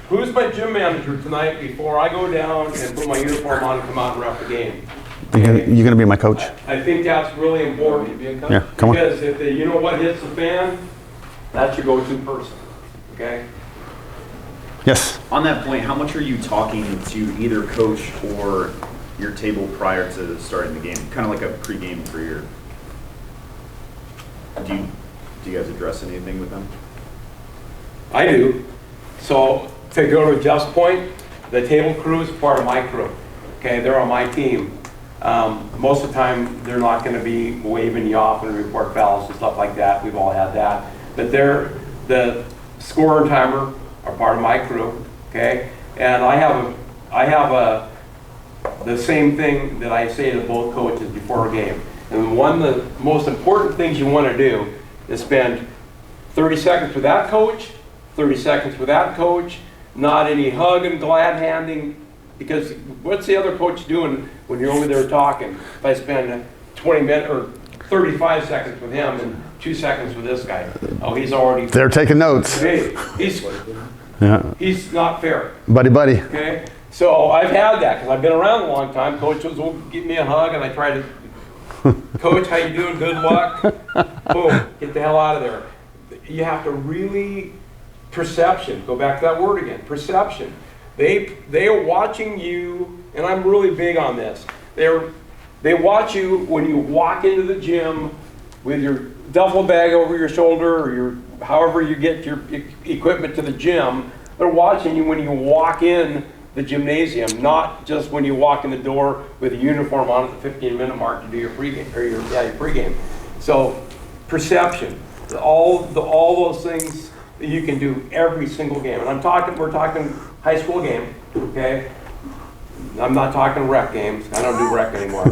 who's my gym manager tonight before I go down and put my uniform on and come out and ref the game? You gonna be my coach? I think that's really important. Yeah, come on. Because if you know what hits the fan, that's your go-to person. Okay. Yes. On that point, how much are you talking to either coach or your table prior to starting the game? Kind of like a pregame for your. Do you guys address anything with them? I do. So to go to Jeff's point, the table crew is part of my crew. Okay, they're on my team. Most of the time, they're not going to be waving you off and report fouls and stuff like that. We've all had that. But the scorer and timer are part of my crew. Okay, and I have the same thing that I say to both coaches before a game. And one of the most important things you want to do is spend 30 seconds with that coach, 30 seconds with that coach, not any hug and glad handing. Because what's the other coach doing when you're over there talking? If I spend 20 minutes or 35 seconds with him and 2 seconds with this guy, oh, he's already. They're taking notes. Hey, he's not fair. Buddy. Okay, so I've had that because I've been around a long time. Coaches will give me a hug and I try to, Coach, how you doing? Good luck. Boom, get the hell out of there. You have to really, perception, go back to that word again, perception. They are watching you, and I'm really big on this. They watch you when you walk into the gym with your duffel bag over your shoulder or your however you get your equipment to the gym. They're watching you when you walk in the gymnasium, not just when you walk in the door with a uniform on at the 15-minute mark to do your pregame or your pregame. So perception, all those things that you can do every single game. And we're talking high school game, okay? I'm not talking rec games. I don't do rec anymore.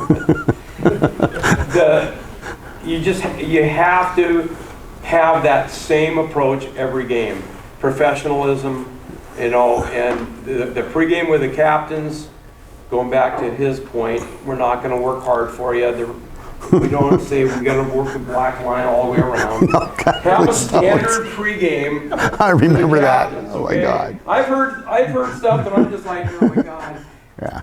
You have to have that same approach every game. Professionalism, and the pregame with the captains, going back to his point, we're not going to work hard for you. We don't say we're going to work the black line all the way around. Have a standard pregame. I remember that. Captains, Oh my okay? God. I've heard stuff that I'm just like, oh my God. Yeah.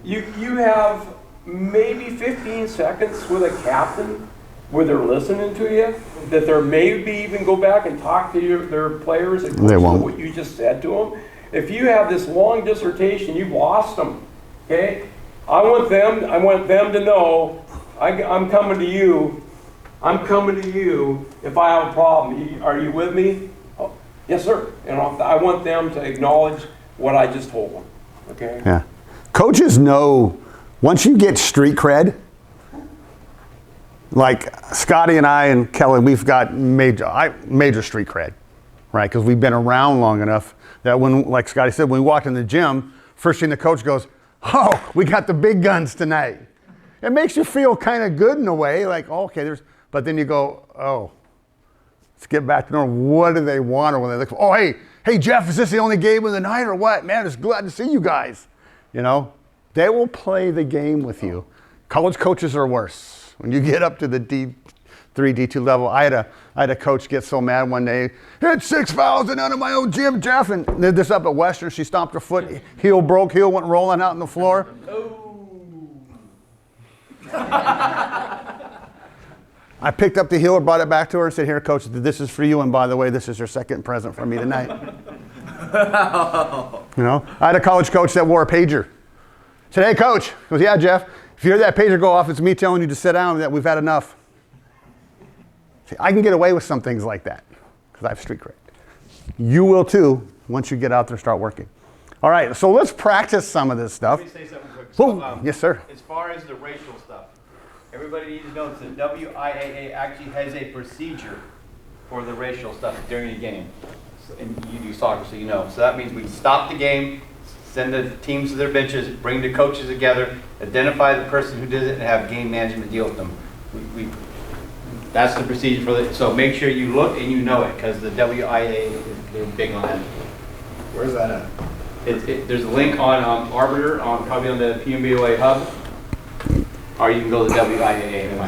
You have maybe 15 seconds with a captain where they're listening to you, that they're maybe even go back and talk to their players and They won't. what you just said to them. If you have this long dissertation, you've lost them. Okay? I want them to know I'm coming to you. I'm coming to you if I have a problem. Are you with me? Oh, yes, sir. I want them to acknowledge what I just told them. Okay? Yeah. Coaches know once you get street cred, like Scotty and I and Kelly, we've got major street cred, right? Because we've been around long enough that when, like Scotty said, when we walked in the gym, first thing the coach goes, oh, we got the big guns tonight. It makes you feel kind of good in a way, like, oh, okay, but then you go, oh, let's get back to normal. What do they want? Or when they look, oh, hey, Jeff, is this the only game of the night or what? Man, just glad to see you guys. They will play the game with you. College coaches are worse. When you get up to the D3, D2 level, I had a coach get so mad one day, hit 6 fouls and out of my own gym, Jeff, and did this up at Western. She stomped her foot, heel broke, heel went rolling out on the floor. I picked up the heel and brought it back to her and said, here, Coach, this is for you, and by the way, this is your second present from me tonight. I had a college coach that wore a pager. I said, hey, Coach. He goes, yeah, Jeff. If you hear that pager go off, it's me telling you to sit down, that we've had enough. See, I can get away with some things like that because I have street cred. You will too once you get out there and start working. All right, so let's practice some of this stuff. Let me say something quick. So, yes, sir. As far as the racial stuff, everybody needs to know that the WIAA actually has a procedure for the racial stuff during the game. And you do soccer, so you know. So that means we stop the game, send the teams to their benches, bring the coaches together, identify the person who did it, and have game management deal with them. That's the procedure for it. So make sure you look and you know it, because the WIAA, they're big on it. Where's that at? There's a link on Arbiter, probably on the PNBOA hub, or you can go to the WIAA.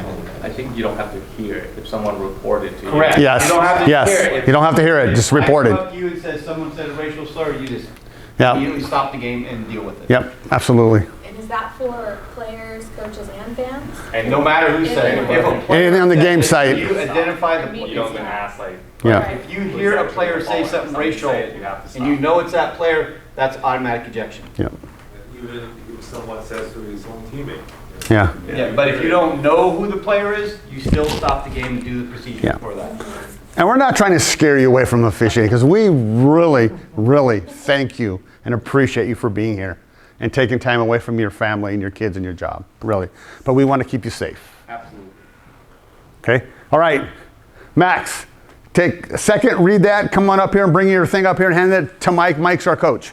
I think you don't have to hear it if someone reported to you. Correct. Yes. You don't have to Yes. hear it. You don't have to hear it. Just report it. If you and says someone said a racial slur, you just Yep. immediately stop the game and deal with it. Yep, absolutely. And is that for players, coaches, and fans? And no matter who said it, if a player Anything on the says game it, site. you identify the You don't even ask, like, Yeah. If you hear a player say something racial and you know it's that player, that's automatic ejection. Yep. even if someone says to his own teammate. Yeah. Yeah, but if you don't know who the player is, you still stop the game and do the procedure Yeah. for that. And we're not trying to scare you away from officiating, because we really, really thank you and appreciate you for being here and taking time away from your family and your kids and your job, really. But we want to keep you safe. Absolutely. Okay? All right. Max, take a second, read that, come on up here and bring your thing up here and hand it to Mike. Mike's our coach.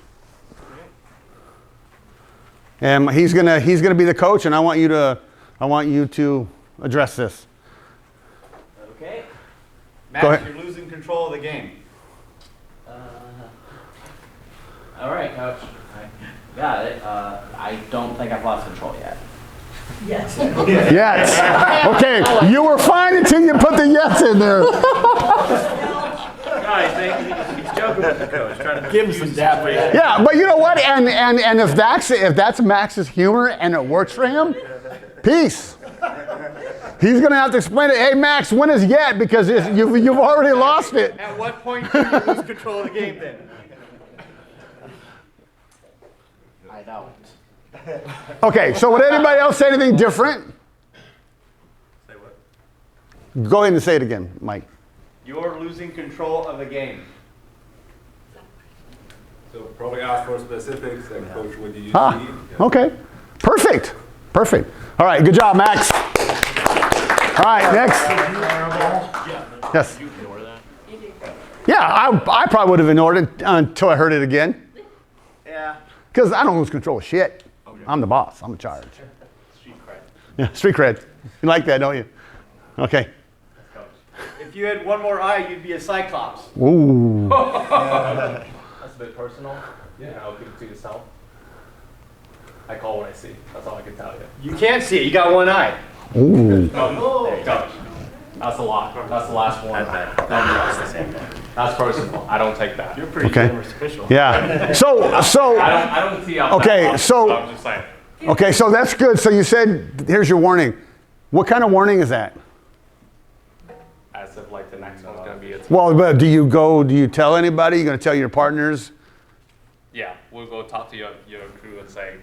And he's gonna be the coach, and I want you to address this. Okay. Go Max, ahead. you're losing control of the game. All right, Coach. Yeah, I don't think I've lost control yet. Yes. Yes. Okay, you were fine until you put the yes in there. Guys, he's joking with the coach, trying to Give him some dap. Yeah, but you know what? And if that's Max's humor and it works for him, peace. He's gonna have to explain it. Hey, Max, when is yet? Because you've already lost it. At what point do you lose control of the game then? I don't. Okay, so would anybody else say anything different? Say what? Go ahead and say it again, Mike. You're losing control of the game. So probably ask for specifics, like coach, what do you see? Okay, perfect. All right, good job, Max. All right, next. Yes. You ignore that? Yeah, I probably would have ignored it until I heard it again. Yeah. Because I don't lose control of shit. I'm the boss. I'm in charge. Street cred. Yeah, street cred. You like that, don't you? Okay. If you had one more eye, you'd be a cyclops. Ooh. That's a bit personal. Yeah. I'll keep it to yourself. I call what I see. That's all I can tell you. You can't see it. You got one eye. Ooh. Oh, there you go. That's a lot. That's the last one. That's personal. I don't take that. You're pretty Okay. generous official. Yeah. So. I don't see how. Okay, so. I'm just saying. Okay, so that's good. So you said, here's your warning. What kind of warning is that? As if like the next one's gonna be. Well, but do you tell anybody? You going to tell your partners? Yeah, we'll go talk to your crew and say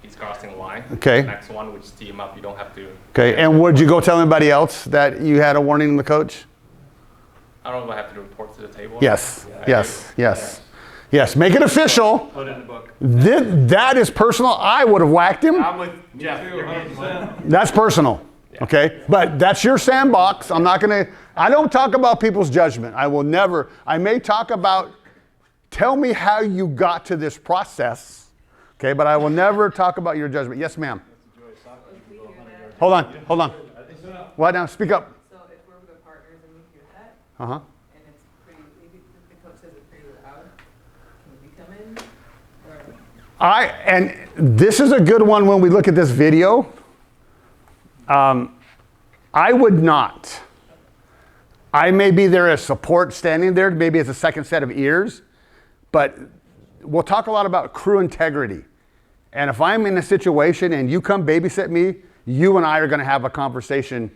he's crossing the line. Okay. The next one, we just tee him up. You don't have to. Okay, and would you go tell anybody else that you had a warning from the coach? I don't know if I have to report to the table. Yes, Yeah, yes. Make it official. Put it in the book. That is personal. I would have whacked him. I'm with Jeff. You're getting money. That's personal. Okay, but that's your sandbox. I don't talk about people's judgment. I may talk about, tell me how you got to this process. Okay, but I will never talk about your judgment. Yes, ma'am. Hold on. What now? Speak up. So if we're good partners and we hear that, Uh-huh. and it's pretty, the coach says it's pretty loud, can we come in? Or And this is a good one when we look at this video. I would not. I may be there as support standing there, maybe as a second set of ears, but we'll talk a lot about crew integrity. And if I'm in a situation and you come babysit me, you and I are going to have a conversation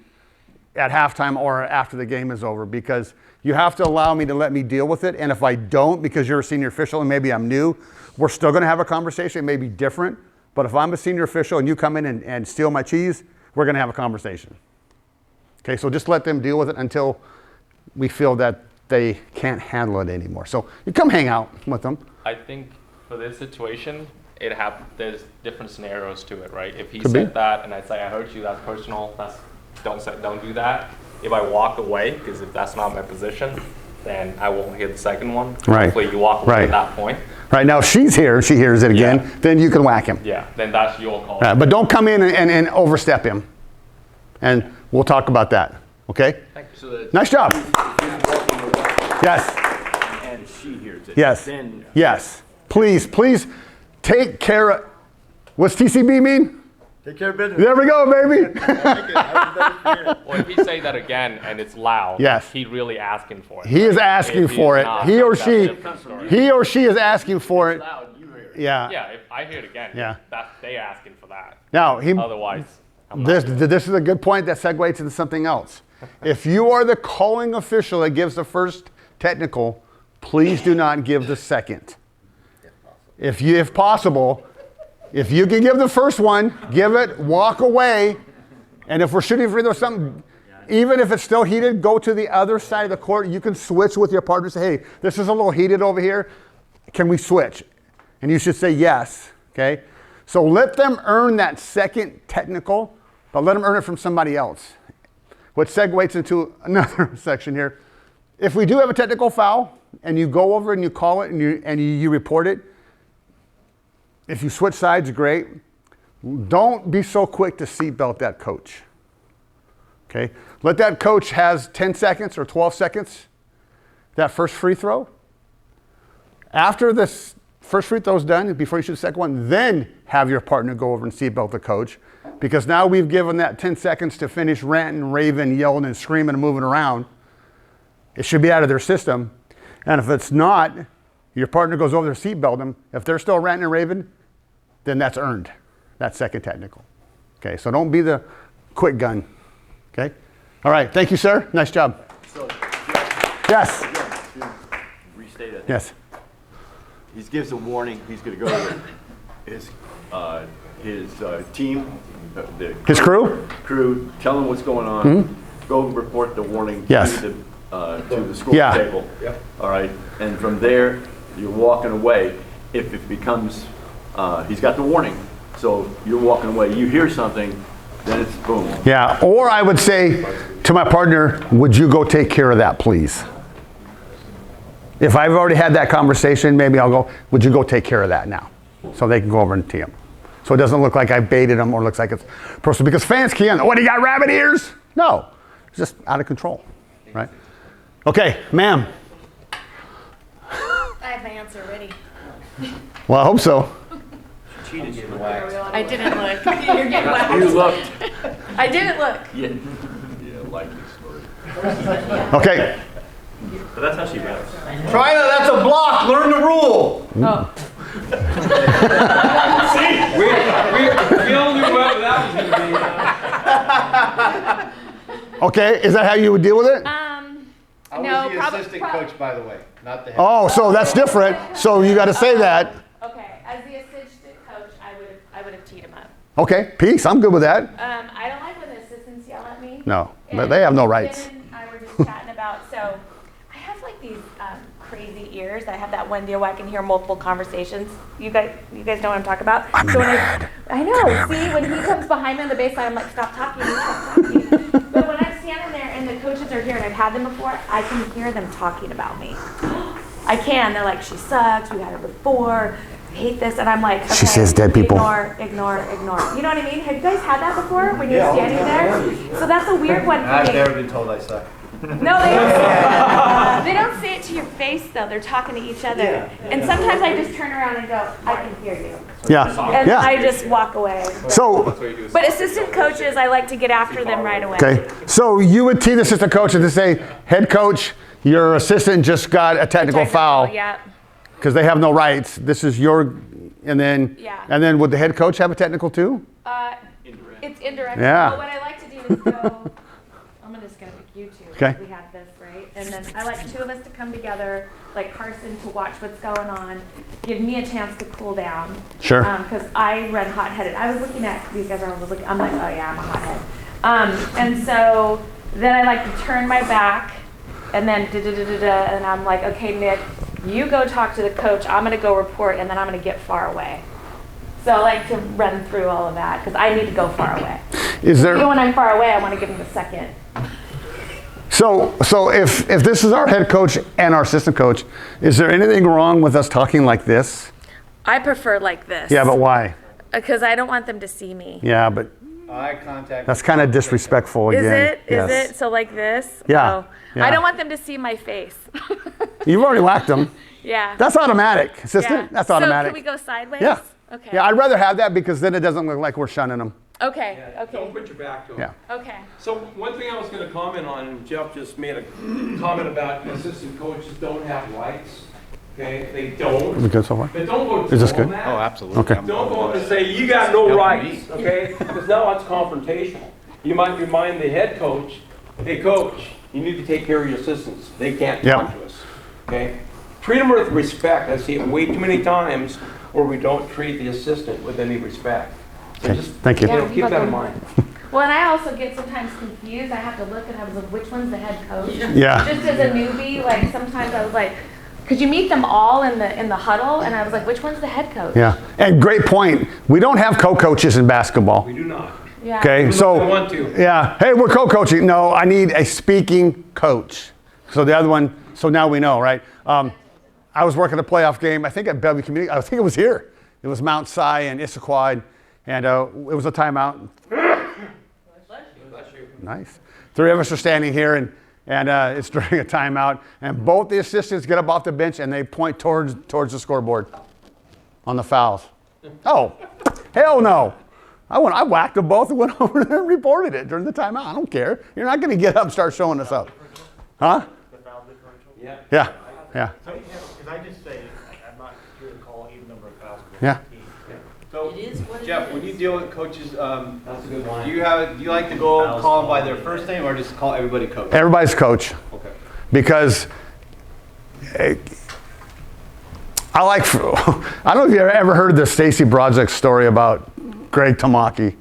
at halftime or after the game is over, because you have to allow me to let me deal with it. And if I don't, because you're a senior official and maybe I'm new, we're still going to have a conversation. It may be different, but if I'm a senior official and you come in and steal my cheese, we're going to have a conversation. Okay, so just let them deal with it until we feel that they can't handle it anymore. So you come hang out with them. I think for this situation, there's different scenarios to it, right? If he Could said be. that and I say, I heard you, that's personal, don't do that. If I walk away, because if that's not my position, then I won't hear the second one. Right. Hopefully you walk away Right. at that point. Right, now if she's here, she hears it again, then you can whack him. Yeah, then that's your call. But don't come in and overstep him. And we'll talk about that, okay? Thank you. So Nice job. Yes, And she hears it. yes, Then yes. Please take care of, what's TCB mean? Take care of business. There we go, baby. Well, if he say that again and it's loud, Yes. he's really asking for it. He is right? asking If he's for it. not, He or that's a she, different story. is asking for it. Yeah. Yeah, if I hear it again, Yeah. they asking for that. Now, Otherwise, I'm not doing it. this is a good point that segues into something else. If you are the calling official that gives the first technical, please do not give the second. If possible, if you can give the first one, give it, walk away. And if we're shooting free throw something, even if it's still heated, go to the other side of the court. You can switch with your partner. Say, hey, this is a little heated over here. Can we switch? And you should say yes, okay? So let them earn that second technical, but let them earn it from somebody else. Which segues into another section here. If we do have a technical foul, and you go over and you call it and you report it, if you switch sides, great. Don't be so quick to seatbelt that coach. Okay? Let that coach has 10 seconds or 12 seconds, that first free throw. After this first free throw's done before you shoot the second one, then have your partner go over and seatbelt the coach. Because now we've given that 10 seconds to finish ranting, raving, yelling, and screaming and moving around. It should be out of their system. And if it's not, your partner goes over to seatbelt them. If they're still ranting and raving, then that's earned. That's second technical. Okay, so don't be the quick gun. Okay? All right, thank you, sir. Nice job. So, Yes. to restate it. Yes. He gives a warning, he's gonna go to his team. His crew? Crew, tell them what's going on. Go report the warning Yes. to the school Yeah. table. All right, and from there, you're walking away. If it becomes, he's got the warning, so you're walking away. You hear something, then it's boom. Yeah, or I would say to my partner, would you go take care of that, please? If I've already had that conversation, maybe I'll go, would you go take care of that now? So they can go over and tee them. So it doesn't look like I baited them or looks like it's personal. Because fans can't, what, do you got rabbit ears? No, it's just out of control, right? Okay, ma'am. I have my answer ready. Well, I hope so. Cheated you the wax. I didn't look. You're getting waxed. You looked. I didn't look. Yeah, likely story. Okay. But that's how she routes. Tryna, that's a block. Learn the rule. Oh. We all knew what that was going to be. Okay, is that how you would deal with it? I was No, the probably- assistant coach, by the way, not the head. Oh, so that's different. So you got to say that. Okay, as the assistant coach, I would have teed him up. Okay, peace. I'm good with that. I don't like when the assistants yell at me. No, And they have no rights. Ben and I were just chatting about, so I have like these crazy ears. I have that one deal where I can hear multiple conversations. You guys know what I'm talking about? I'm so when mad. I know. See, when he comes behind me on the baseline, I'm like, stop talking, stop talking. But when I'm standing there and the coaches are here and I've had them before, I can hear them talking about me. I can. They're like, she sucks. We had her before. I hate this. And I'm like, okay, She says dead people. Ignore. You know what I mean? Have you guys had that before when you're standing there? So that's a weird one for I've me. never been told I suck. No, they don't. They don't say it to your face though. They're talking to each other. And sometimes I just turn around and go, I can hear you. Yeah. And Yeah. I just walk away. So, But assistant coaches, I like to get after them right away. okay. So you would tee the assistant coach and to say, head coach, your assistant just got a technical foul Yeah. because they have no rights. This is your, and then, Yeah. and then would the head coach have a technical too? It's indirect. Yeah. But what I like to do is go, I'm just going to pick you two. Okay. We have this, right? And then I like two of us to come together, like Carson to watch what's going on, give me a chance to cool down. Sure. Because I run hot-headed. I was looking at, these guys are always looking, I'm like, oh yeah, I'm a hothead. And so then I like to turn my back and then da-da-da-da-da, and I'm like, okay, Nick, you go talk to the coach, I'm going to go report, and then I'm going to get far away. So I like to run through all of that because I need to go far away. Is there? Even when I'm far away, I want to give them a second. So if this is our head coach and our assistant coach, is there anything wrong with us talking like this? I prefer like this. Yeah, but why? Because I don't want them to see me. Yeah, but Eye contact. that's kind of disrespectful again. Is it? Yes. Is it? So like this? Yeah. Oh. Yeah. I don't want them to see my face. You've already whacked them. Yeah. That's automatic, assistant. Yeah. That's automatic. So can we go sideways? Yeah. Okay. Yeah, I'd rather have that because then it doesn't look like we're shunning them. Okay. Don't Okay. put your back to them. Yeah. Okay. So one thing I was going to comment on, and Jeff just made a comment about assistant coaches don't have rights. Okay, they don't. Is it good so far? But don't go Is this tell good? them that. Oh, absolutely. Okay. Don't go up and say, you got no rights, okay? Because now it's confrontational. You might remind the head coach, hey, coach, you need to take care of your assistants. They can't talk to us, okay? Treat them with respect. I see it way too many times where we don't treat the assistant with any respect. So Okay, just, thank you. Yeah. keep that in mind. Well, and I also get sometimes confused. I have to look and I was like, which one's the head coach? Yeah. Just as a newbie, like sometimes I was like, could you meet them all in the huddle? And I was like, which one's the head coach? Yeah. And great point. We don't have co-coaches in basketball. We do not. Yeah. Okay, I so want to. yeah, hey, we're co-coaching. No, I need a speaking coach. So the other one, so now we know, right? I was working a playoff game, I think at Bellevue Community, I think it was here. It was Mount Si and Issaquah, and it was a timeout. Nice. Three of us are standing here, and it's during a timeout, and both the assistants get up off the bench and they point towards the scoreboard. on the fouls. Oh, hell no. I whacked them both and went over there and reported it during the timeout. I don't care. You're not going to get up and start showing us up. Huh? The foul differential? Yeah. Yeah, yeah. So, because I just say, I'm not here to call even number of fouls. Yeah. So, It is what it Jeff, is. when you deal with coaches, That's a good one. do you like to go call them by their first name or just call everybody coach? Everybody's coach. Okay. Because I don't know if you ever heard the Stacy Brodzik story about Greg Tamaki.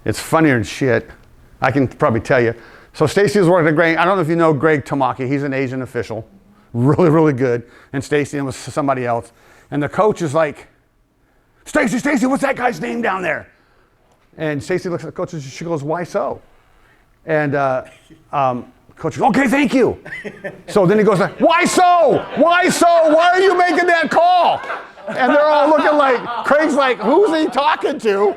It's funnier than shit. I can probably tell you. So Stacy was working at Greg. I don't know if you know Greg Tamaki. He's an Asian official. Really, really good. And Stacy was somebody else. And the coach is like, Stacy, what's that guy's name down there? And Stacy looks at the coach and she goes, why so? And coach goes, okay, thank you. So then he goes, why so? Why so? Why are you making that call? And they're all looking like, Craig's like, who's he talking to?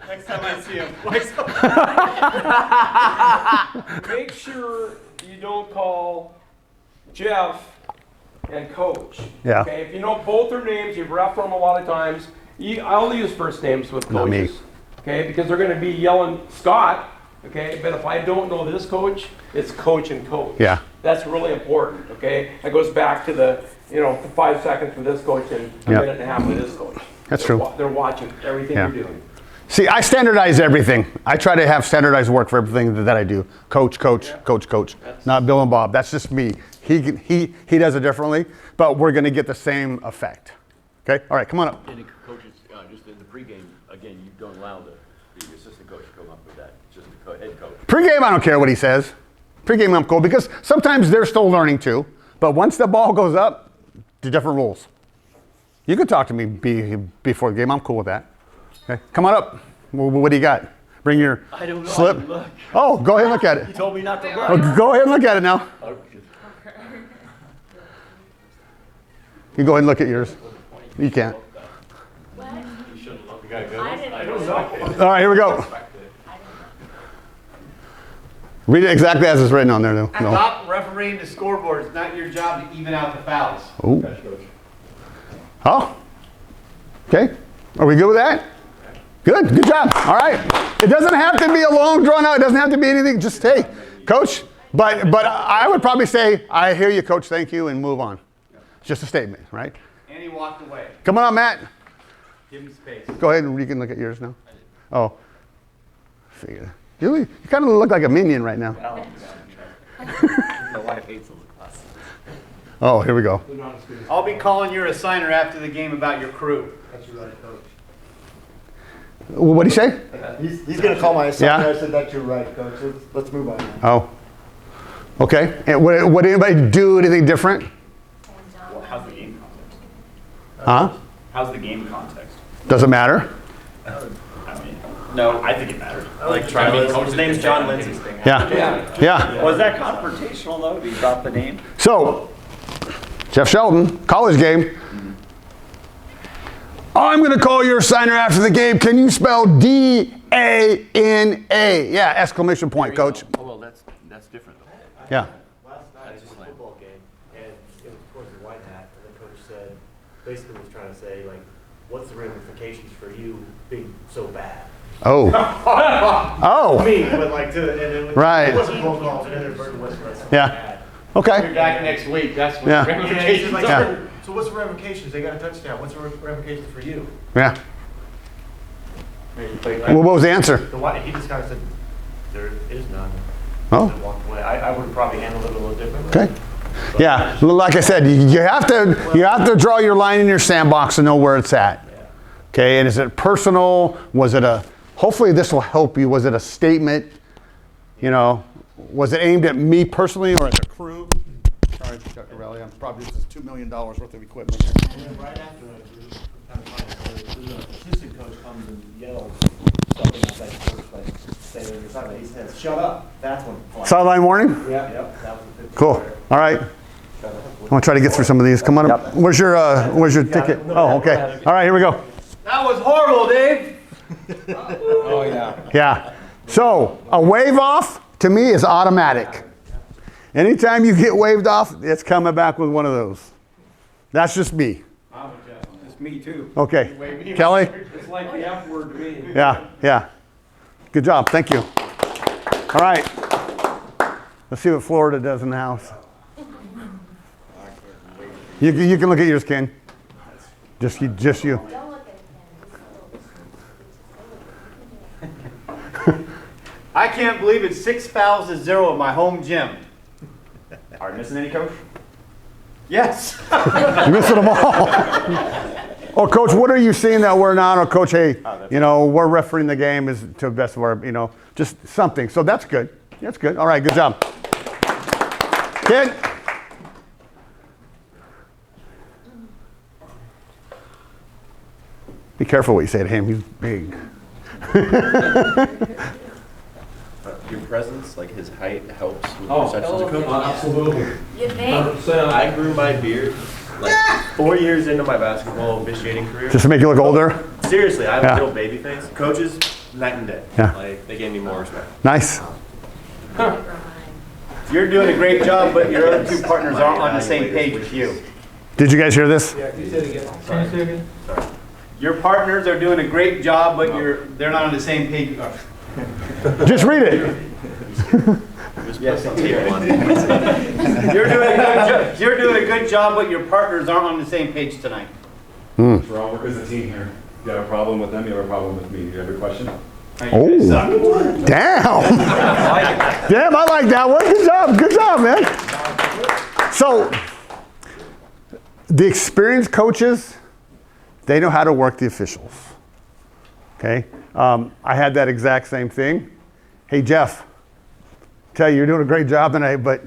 Next time I see him. Make sure you don't call Jeff and coach. Yeah. Okay, if you know both their names, you've referenced them a lot of times. I only use first names with Not me. coaches. Okay, because they're going to be yelling Scott. Okay, but if I don't know this coach, it's coach and coach. Yeah. That's really important. Okay, that goes back to the 5 seconds with this coach and a Yep. minute and a half with this coach. That's true. They're watching everything Yeah. you're doing. See, I standardize everything. I try to have standardized work for everything that I do. Coach. Not Bill and Bob. That's just me. He does it differently, but we're going to get the same effect. Okay? All right, come on up. And the coaches, just in the pregame, again, you don't allow the assistant coach to come up with that, just the head coach. Pre-game, I don't care what he says. Pre-game, I'm cool because sometimes they're still learning too. But once the ball goes up, the different rules. You can talk to me before the game. I'm cool with that. Okay, come on up. What do you got? Bring your I don't know. slip. I didn't look. Oh, go ahead and look at it. You told me not to look. Oh, go ahead and look at it now. You go ahead and look at yours. You can't. You shouldn't look. You gotta go. I didn't I don't know. All right, here we go. Read it exactly as it's written on there. No. Stop refereeing the scoreboard. It's not your job to even out the fouls. Ooh. Oh. Okay. Are we good with that? Good. Good job. All right. It doesn't have to be a long drawn out. It doesn't have to be anything. Just hey, coach. But I would probably say, I hear you, coach. Thank you, and move on. Just a statement, right? And he walked away. Come on, Matt. Give him space. Go ahead and you can look at yours now. Oh. Figure. You kind of look like a minion right now. My wife hates those classes. Oh, here we go. I'll be calling your assigner after the game about your crew. That's right, coach. What did he say? He's going to call my son. Yeah. I said, that's your right, coach. Let's move on now. Oh. Okay. And would anybody do anything different? Well, how's the game context? Huh? How's the game context? Doesn't matter. I mean, no, I think it matters. Like, his name's John Lindsay. Yeah. Yeah. Was that confrontational though? Did you drop the name? So, Jeff Sheldon, college game. I'm going to call your assigner after the game. Can you spell D-A-N-A? Yeah, exclamation point, coach. Oh, well, that's different though. Yeah. Last night, it was a football game, and it was towards the white hat, and the coach said, basically was trying to say, like, what's the ramifications for you being so bad? Oh. Oh. Me, but like, Right. It wasn't roll call, but it wasn't Yeah. Okay. You're back next week. That's what Yeah. the ramifications like, are. so what's the ramifications? They got a touchdown. What's the ramifications for you? Yeah. Like, Well, what was the answer? He just kind of said, there is none. Oh. And walked away. I would have probably handled it a little differently. Okay. Yeah. Like I said, you have to draw your line in your sandbox and know where it's at. Okay. And is it personal? Was it hopefully this will help you. Was it a statement? You know, was it aimed at me personally or at the crew? Sorry, Chuck Corelli. I'm probably this is $2 million worth of equipment here. And then right after that, we were kind of funny. The assistant coach comes and yells something outside the coach, like, say on your sideline. He says, shut up. That's when. Sideline warning? Yeah. Yep. That was the 50 Cool. player. All right. I'm gonna try to get through some of these. Come on up. Where's your ticket? Oh, okay. All right, here we go. That was horrible, Dave. Yeah. So a wave off to me is automatic. Anytime you get waved off, it's coming back with one of those. That's just me. It's me too. Okay. Kelly? It's like the F word to me. Yeah. Good job. Thank you. All right. Let's see what Florida does in the house. You can look at yours, Ken. Just you. I can't believe it's 6 fouls to 0 at my home gym. Are you missing any, Coach? Yes. You're missing them all. Oh, Coach, what are you seeing that we're not? Or, Coach, hey, we're refereeing the game is to the best of our, just something. So that's good. That's good. All right, good job. Ken? Be careful what you say to him. He's big. Your presence, like his height, helps with Oh, perceptions of coaching. absolutely. You think? I grew my beard like 4 years into my basketball officiating career. Just to make you look older? Seriously, I have a little baby face. Coaches, night and day. Yeah. Like, they gave me more respect. Nice. You're doing a great job, but your other two partners aren't on the same page with you. Did you guys hear this? Yeah, can you say it again? Can you say it again? Sorry. Your partners are doing a great job, but they're not on the same page. Just read it. Yes, I'll take one. You're doing a good job, but your partners aren't on the same page tonight. We're all working as a team here. You have a problem with them, you have a problem with me. You have a question? Oh, damn. Damn, I like that one. Good job, man. So, the experienced coaches, they know how to work the officials. Okay? I had that exact same thing. Hey, Jeff, tell you, you're doing a great job tonight, but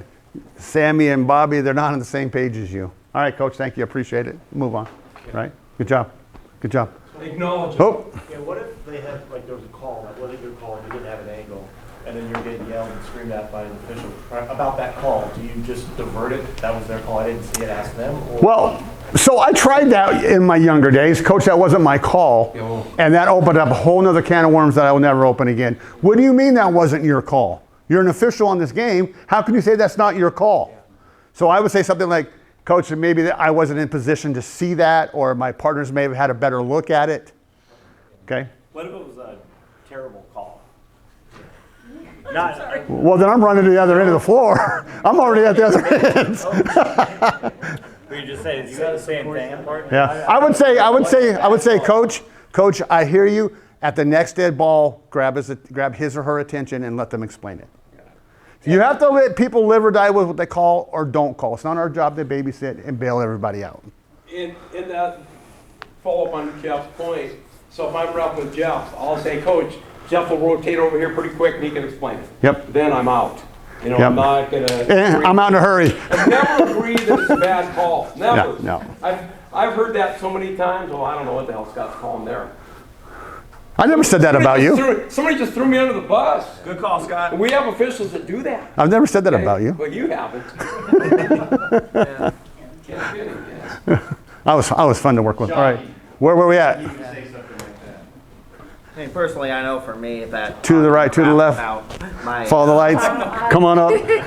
Sammy and Bobby, they're not on the same page as you. All right, Coach, thank you. Appreciate it. Move on. All right? Good job. Good job. Acknowledge it. Oh. Yeah, what if they had, like, there was a call, like, wasn't a good call, and you didn't have an angle, and then you're getting yelled and screamed at by an official about that call? Do you just divert it? That was their call, I didn't see it, ask them? Or? Well, so I tried that in my younger days. Coach, that wasn't my call. And that opened up a whole nother can of worms that I will never open again. What do you mean that wasn't your call? You're an official on this game. How can you say that's not your call? So I would say something like, Coach, maybe I wasn't in position to see that, or my partners may have had a better look at it. Okay? What if it was a terrible call? Well, then I'm running to the other end of the floor. I'm already at the other end. We just say it's the same thing. Yeah, I would say, Coach, I hear you. At the next dead ball, grab his or her attention and let them explain it. You have to let people live or die with what they call or don't call. It's not our job to babysit and bail everybody out. In that follow-up on Jeff's point, so if I'm roughing with Jeff, I'll say, Coach, Jeff will rotate over here pretty quick and he can explain it. Yep. Then I'm out. Yep. I'm not going to... I'm out in a hurry. I've never agreed that it's a bad call. Never. No. I've heard that so many times. Well, I don't know what the hell Scott's calling there. I never said that about you. Somebody just threw me under the bus. Good call, Scott. We have officials that do that. I've never said that about you. Well, you haven't. I was fun to work with. All right. Where were we at? I mean, personally, I know for me that... To the right, to the left. Follow the lights. Come on up. Talking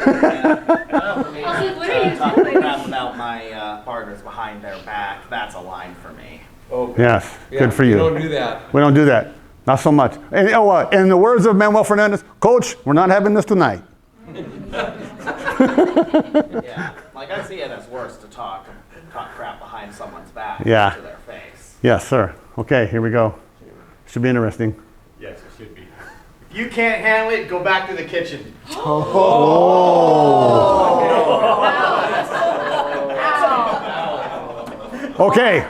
crap about my partners behind their back, that's a line for me. Okay. Yes, good for you. We don't do that. We don't do that. Not so much. And in the words of Manuel Fernandez, Coach, we're not having this tonight. Yeah, like I see it as worse to talk crap behind someone's back to their face. Yes, sir. Okay, here we go. Should be interesting. Yes, it should be. If you can't handle it, go back to the kitchen. Okay.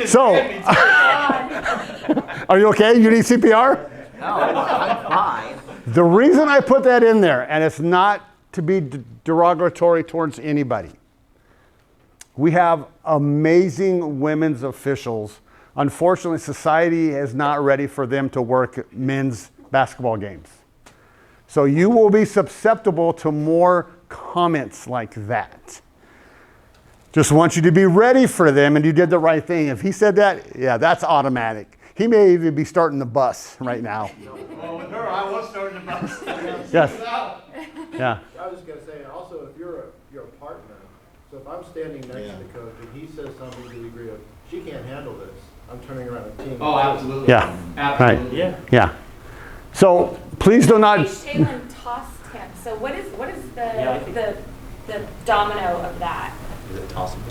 So, are you okay? You need CPR? No, I'm fine. The reason I put that in there, and it's not to be derogatory towards anybody, we have amazing women's officials. Unfortunately, society is not ready for them to work men's basketball games. So you will be susceptible to more comments like that. Just want you to be ready for them, and you did the right thing. If he said that, yeah, that's automatic. He may even be starting the bus right now. Well, with her, I was starting the bus. Yes. Yeah. I was just going to say, standing next to the coach and he says something to the degree of, she can't handle this, I'm turning around a team. Oh, absolutely. Yeah. Absolutely. Right. Yeah. So please do not. Shaylin tossed him. So what is Yeah, I think- the domino of that? Is it tossable?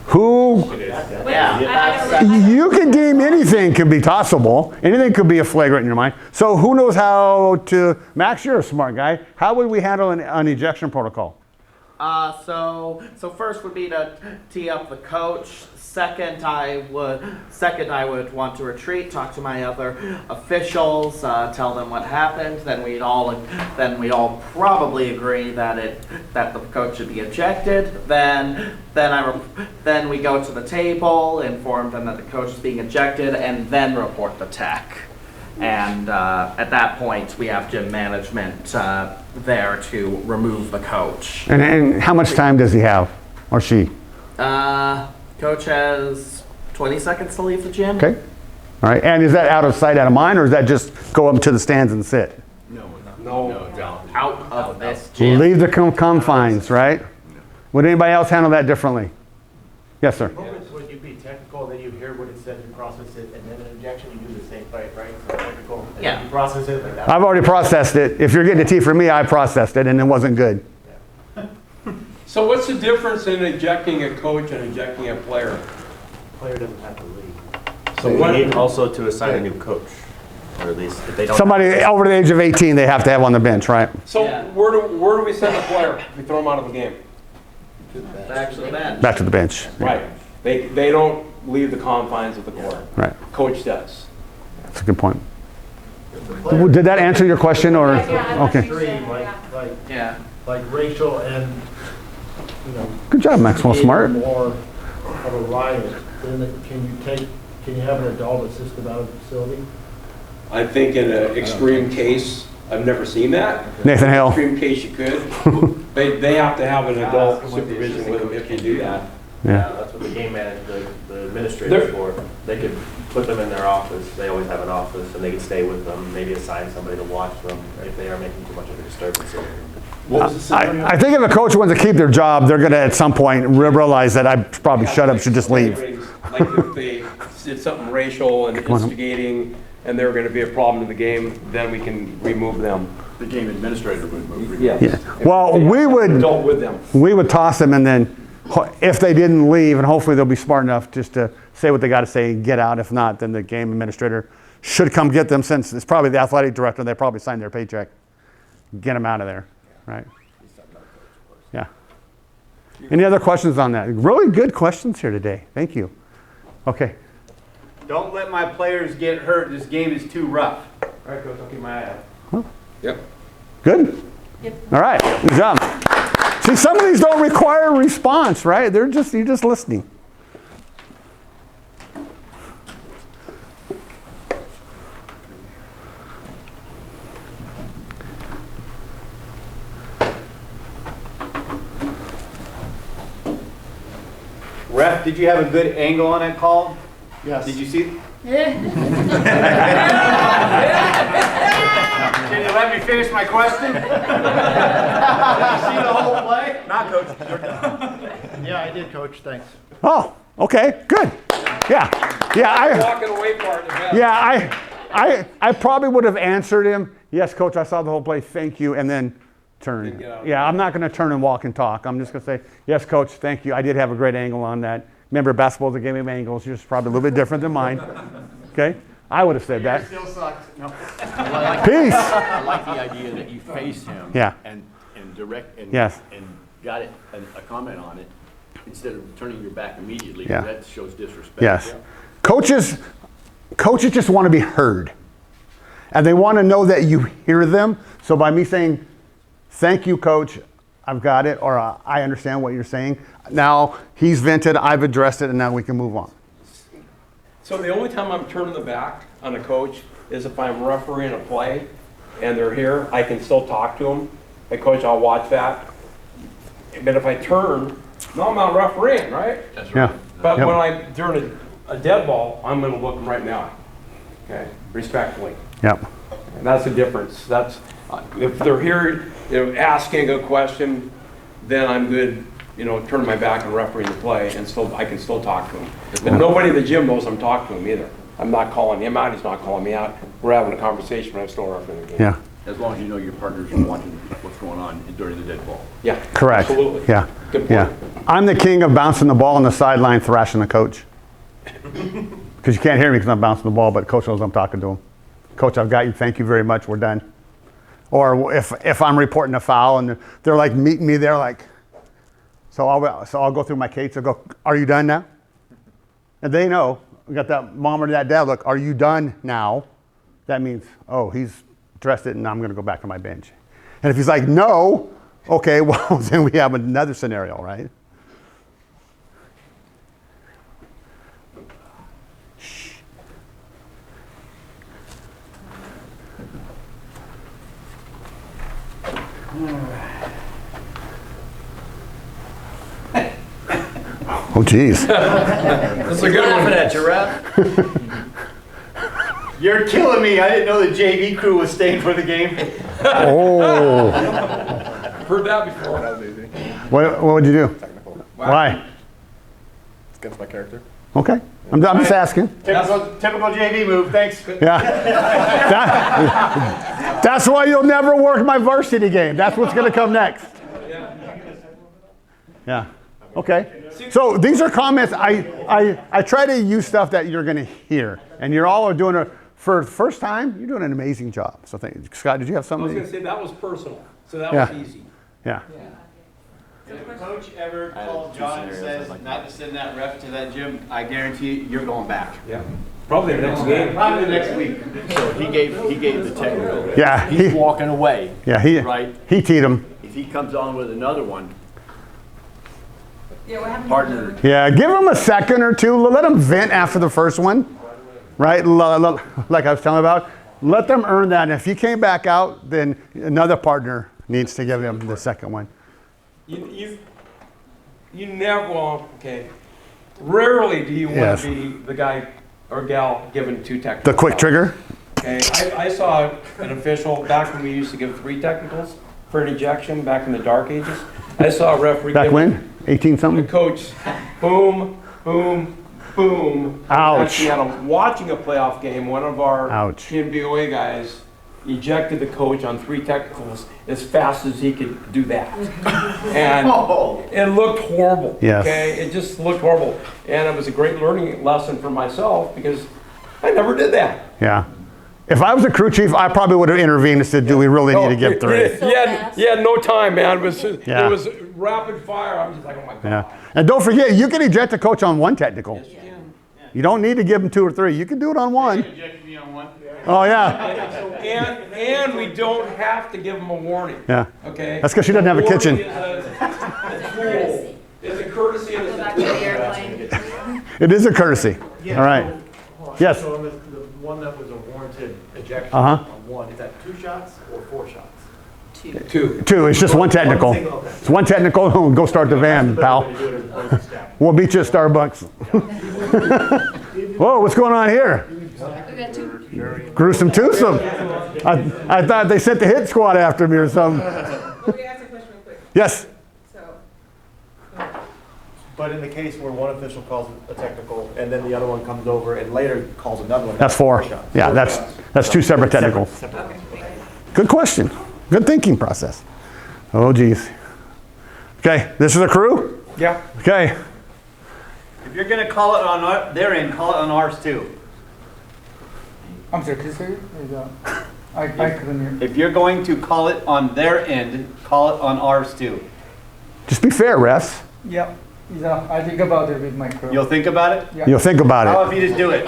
Who? You can deem anything can be tossable. Anything could be a flagrant in your mind. So who knows how to, Max, you're a smart guy. How would we handle an ejection protocol? So first would be to tee up the coach. Second, I would want to retreat, talk to my other officials, tell them what happened. Then we'd all probably agree that the coach should be ejected. Then we go to the table, inform them that the coach is being ejected, and then report the tech. And at that point, we have gym management there to remove the coach. And how much time does he have, or she? Coach has 20 seconds to leave the gym. Okay. All right. And is that out of sight, out of mind, or is that just go up to the stands and sit? No, out of this gym. Leave the confines, right? Would anybody else handle that differently? Yes, sir. Would you be technical, then you hear what it says, you process it, and then an injection, you do the same fight, right? So technical, and Yeah. then you process it like that. I've already processed it. If you're getting a T from me, I processed it, and it wasn't good. So what's the difference in ejecting a coach and ejecting a player? Player doesn't have to leave. So So what- we need also to assign a new coach, or at least if they don't. Somebody over the age of 18, they have to have on the bench, right? So where do we send the player if we throw him out of the game? Back to the bench. Back to the bench. Right. They don't leave the confines of the court. Right. Coach does. That's a good point. Did that answer your question, or? Okay. Yeah. Like Rachel and, you know. Good job, Maxwell Smart. More of a riot, then can you have an adult assist them out of the facility? I think in an extreme case, I've never seen that. Nathan Hale. Extreme case you could. They have to have an adult supervision with them if you do that. Yeah. That's what the game manager, the administrator's for. They could put them in their office. They always have an office, and they can stay with them, maybe assign somebody to watch them if they are making too much of a disturbance. I think if a coach wants to keep their job, they're going to at some point realize that I probably should just leave. Like if they did something racial and instigating, and they're going to be a problem in the game, then we can remove them. The game administrator would move. Yeah. Well, we Adult with them. would toss them, and then if they didn't leave, and hopefully they'll be smart enough just to say what they got to say and get out. If not, then the game administrator should come get them, since it's probably the athletic director. They probably signed their paycheck. Get them out of there, right? Yeah. Any other questions on that? Really good questions here today. Thank you. Okay. Don't let my players get hurt. This game is too rough. All right, coach, I'll keep my eye out. Yep. Good? Yep. All right. Good job. See, some of these don't require a response, right? You're just listening. Ref, did you have a good angle on that call? Yes. Did you see? Yeah. Can you let me finish my question? Did you see the whole play? Not coach. You're done. Yeah, I did, coach, thanks. Oh, okay, good. Yeah, Walking away part is best. I probably would have answered him, yes, coach, I saw the whole play, thank you, and then turn. Yeah, I'm not going to turn and walk and talk. I'm just going to say, yes, coach, thank you. I did have a great angle on that. Remember, basketball's a game of angles. Yours is probably a little bit different than mine. Okay? I would have said that. Still sucked. No. Peace. I like the idea that you faced him. Yeah. And direct and Yes. and got it a comment on it instead of turning your back immediately. Yeah. That shows disrespect. Yes. Coaches just want to be heard. And they want to know that you hear them. So by me saying, thank you, coach, I've got it, or I understand what you're saying. Now he's vented, I've addressed it, and now we can move on. So the only time I'm turning the back on a coach is if I'm refereeing a play and they're here, I can still talk to them. Hey, coach, I'll watch that. But if I turn, no, I'm not refereeing, right? That's right. Yeah. But Yep. when I'm during a dead ball, I'm going to look them right now. Okay, respectfully. Yep. And that's the difference. That's if they're here, asking a question, then I'm good. turning my back and refereeing the play, and I can still talk to him. But nobody in the gym knows I'm talking to him either. I'm not calling him out, he's not calling me out. We're having a conversation, but I'm still refereeing the game. Yeah. As long as you know your partners are watching what's going on during the dead ball. Yeah. Correct. Absolutely. Yeah. Good point. Yeah. I'm the king of bouncing the ball on the sideline, thrashing the coach. Because you can't hear me because I'm bouncing the ball, but coach knows I'm talking to him. Coach, I've got you. Thank you very much. We're done. Or if I'm reporting a foul and they're like meeting me there, like, so I'll go through my case and go, are you done now? And they know. We got that mom or that dad look, are you done now? That means, oh, he's addressed it and I'm going to go back to my bench. And if he's like, no, okay, well, then we have another scenario, right? Oh, geez. That's a good one. At you, Ref. You're killing me. I didn't know the JV crew was staying for the game. Oh. Heard that before. What would you do? Why? It's against my character. Okay. I'm just asking. Typical JV move. Thanks. Yeah. That's why you'll never work my varsity game. That's what's going to come next. Yeah. Okay. So these are comments. I try to use stuff that you're going to hear, and you're all doing it for the first time. You're doing an amazing job. So thank you. Scott, did you have I something? was going to say that was personal, so that Yeah. was easy. Yeah. If a coach ever called John and says not to send that ref to that gym, I guarantee you, you're going back. Yeah. Probably the next game. Probably the next week. So he gave the technical. Yeah. He's walking away. Yeah. Right? He teed him. If he comes on with another one, Yeah, what happened? partner. Yeah. Give him a second or two. Let him vent after the first one. Right? Like I was telling about. Let them earn that. And if he came back out, then another partner needs to give him the second one. You never, well, okay. Rarely do you want Yes. to be the guy or gal given 2 technicals. The quick trigger. Okay, I saw an official back when we used to give 3 technicals for an ejection back in the dark ages. I saw a referee Back give when? 18 the something? coach, boom, boom, boom. Ouch. Actually, watching a playoff game, one of our Ouch. PNBOA guys ejected the coach on 3 technicals as fast as he could do that. And it looked horrible. Yes. Okay, it just looked horrible. And it was a great learning lesson for myself because I never did that. Yeah. If I was a crew chief, I probably would have intervened and said, do we really need to give 3? Yeah, no time, man. It was Yeah. rapid fire. I'm just like, oh my God. Yeah. And don't forget, you can eject a coach on 1 technical. Yes, you can. You don't need to give him 2 or 3. You can do it on 1. Ejected me on 1. Oh, yeah. And we don't have to give them a warning. Yeah. Okay? That's because she doesn't have a Warning kitchen. is a tool. It's a courtesy and it's a tool. It is a courtesy. All right. Yes. So on the one that was a warranted ejection Uh-huh. on 1, is that 2 shots or 4 shots? 2. 2. It's just 1 technical. It's 1 technical. Go start the van, pal. We'll meet you at Starbucks. Whoa, what's going on here? Gruesome twosome. I thought they sent the hit squad after me or something. Can we ask a question real quick? Yes. So, But in the case where one official calls a technical and then the other one comes over and later calls another one. That's 4. shots. Yeah, 4 that's shots. 2 separate technicals. Good question. Good thinking process. Oh, geez. Okay, this is a crew? Yeah. Okay. If you're going to call it on their end, call it on ours too. I'm sorry, could you say it? I couldn't hear. If you're going to call it on their end, call it on ours too. Just be fair, refs. Yeah, I think about it with my crew. You'll think about it? Yeah. You'll think about How it. if you just do it?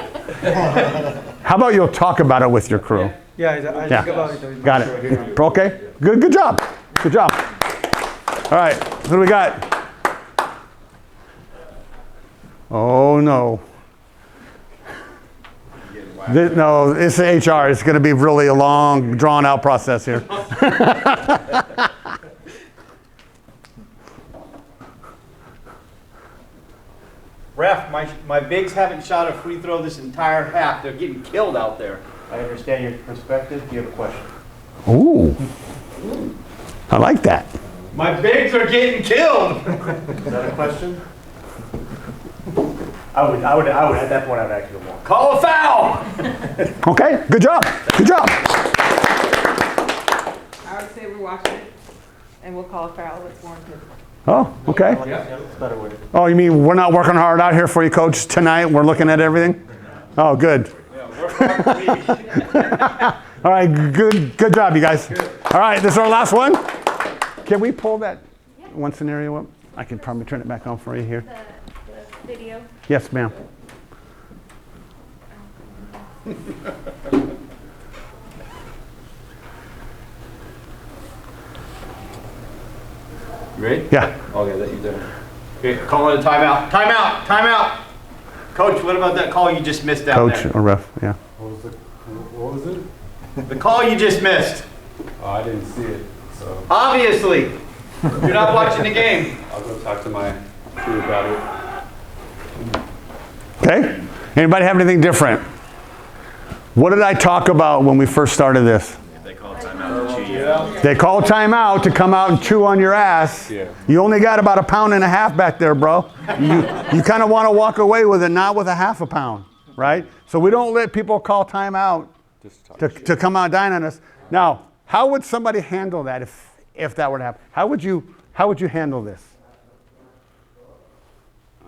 How about you'll talk about it with your crew? Yeah, I think about it. With my Got crew. it. Okay. Good job. Good job. All right. What do we got? Oh, no. No, it's HR. It's going to be really a long, drawn-out process here. Ref, my bigs haven't shot a free throw this entire half. They're getting killed out there. I understand your perspective. Do you have a question? Ooh. I like that. My bigs are getting killed. Is that a question? I would at that point, I would actually go, call a foul. Okay, good job. Good job. I would say we're watching it, and we'll call a foul that's warranted. Oh, okay. It's a better way. Oh, you mean we're not working hard out here for you, Coach, tonight? We're looking at everything? Oh, good. All right, good job, you guys. All right, this is our last one. Can we pull that one scenario up? I can probably turn it back on for you here. The video. Yes, ma'am. You ready? Yeah. Okay, that you done. Okay, calling a timeout. Timeout. Timeout. Coach, what about that call you just missed out Coach there? or ref, yeah. What was it? The call you just missed. Oh, I didn't see it, so Obviously. You're not watching the game. I'll go talk to my crew about it. Okay. Anybody have anything different? What did I talk about when we first started this? They call timeout to chew you. They call timeout to come out and chew on your ass. Yeah. You only got about 1.5 pounds back there, bro. You kind of want to walk away with it, not with 0.5 pound, right? So we don't let people call timeout to come out dying on us. Now, how would somebody handle that if that were to happen? How would you handle this? I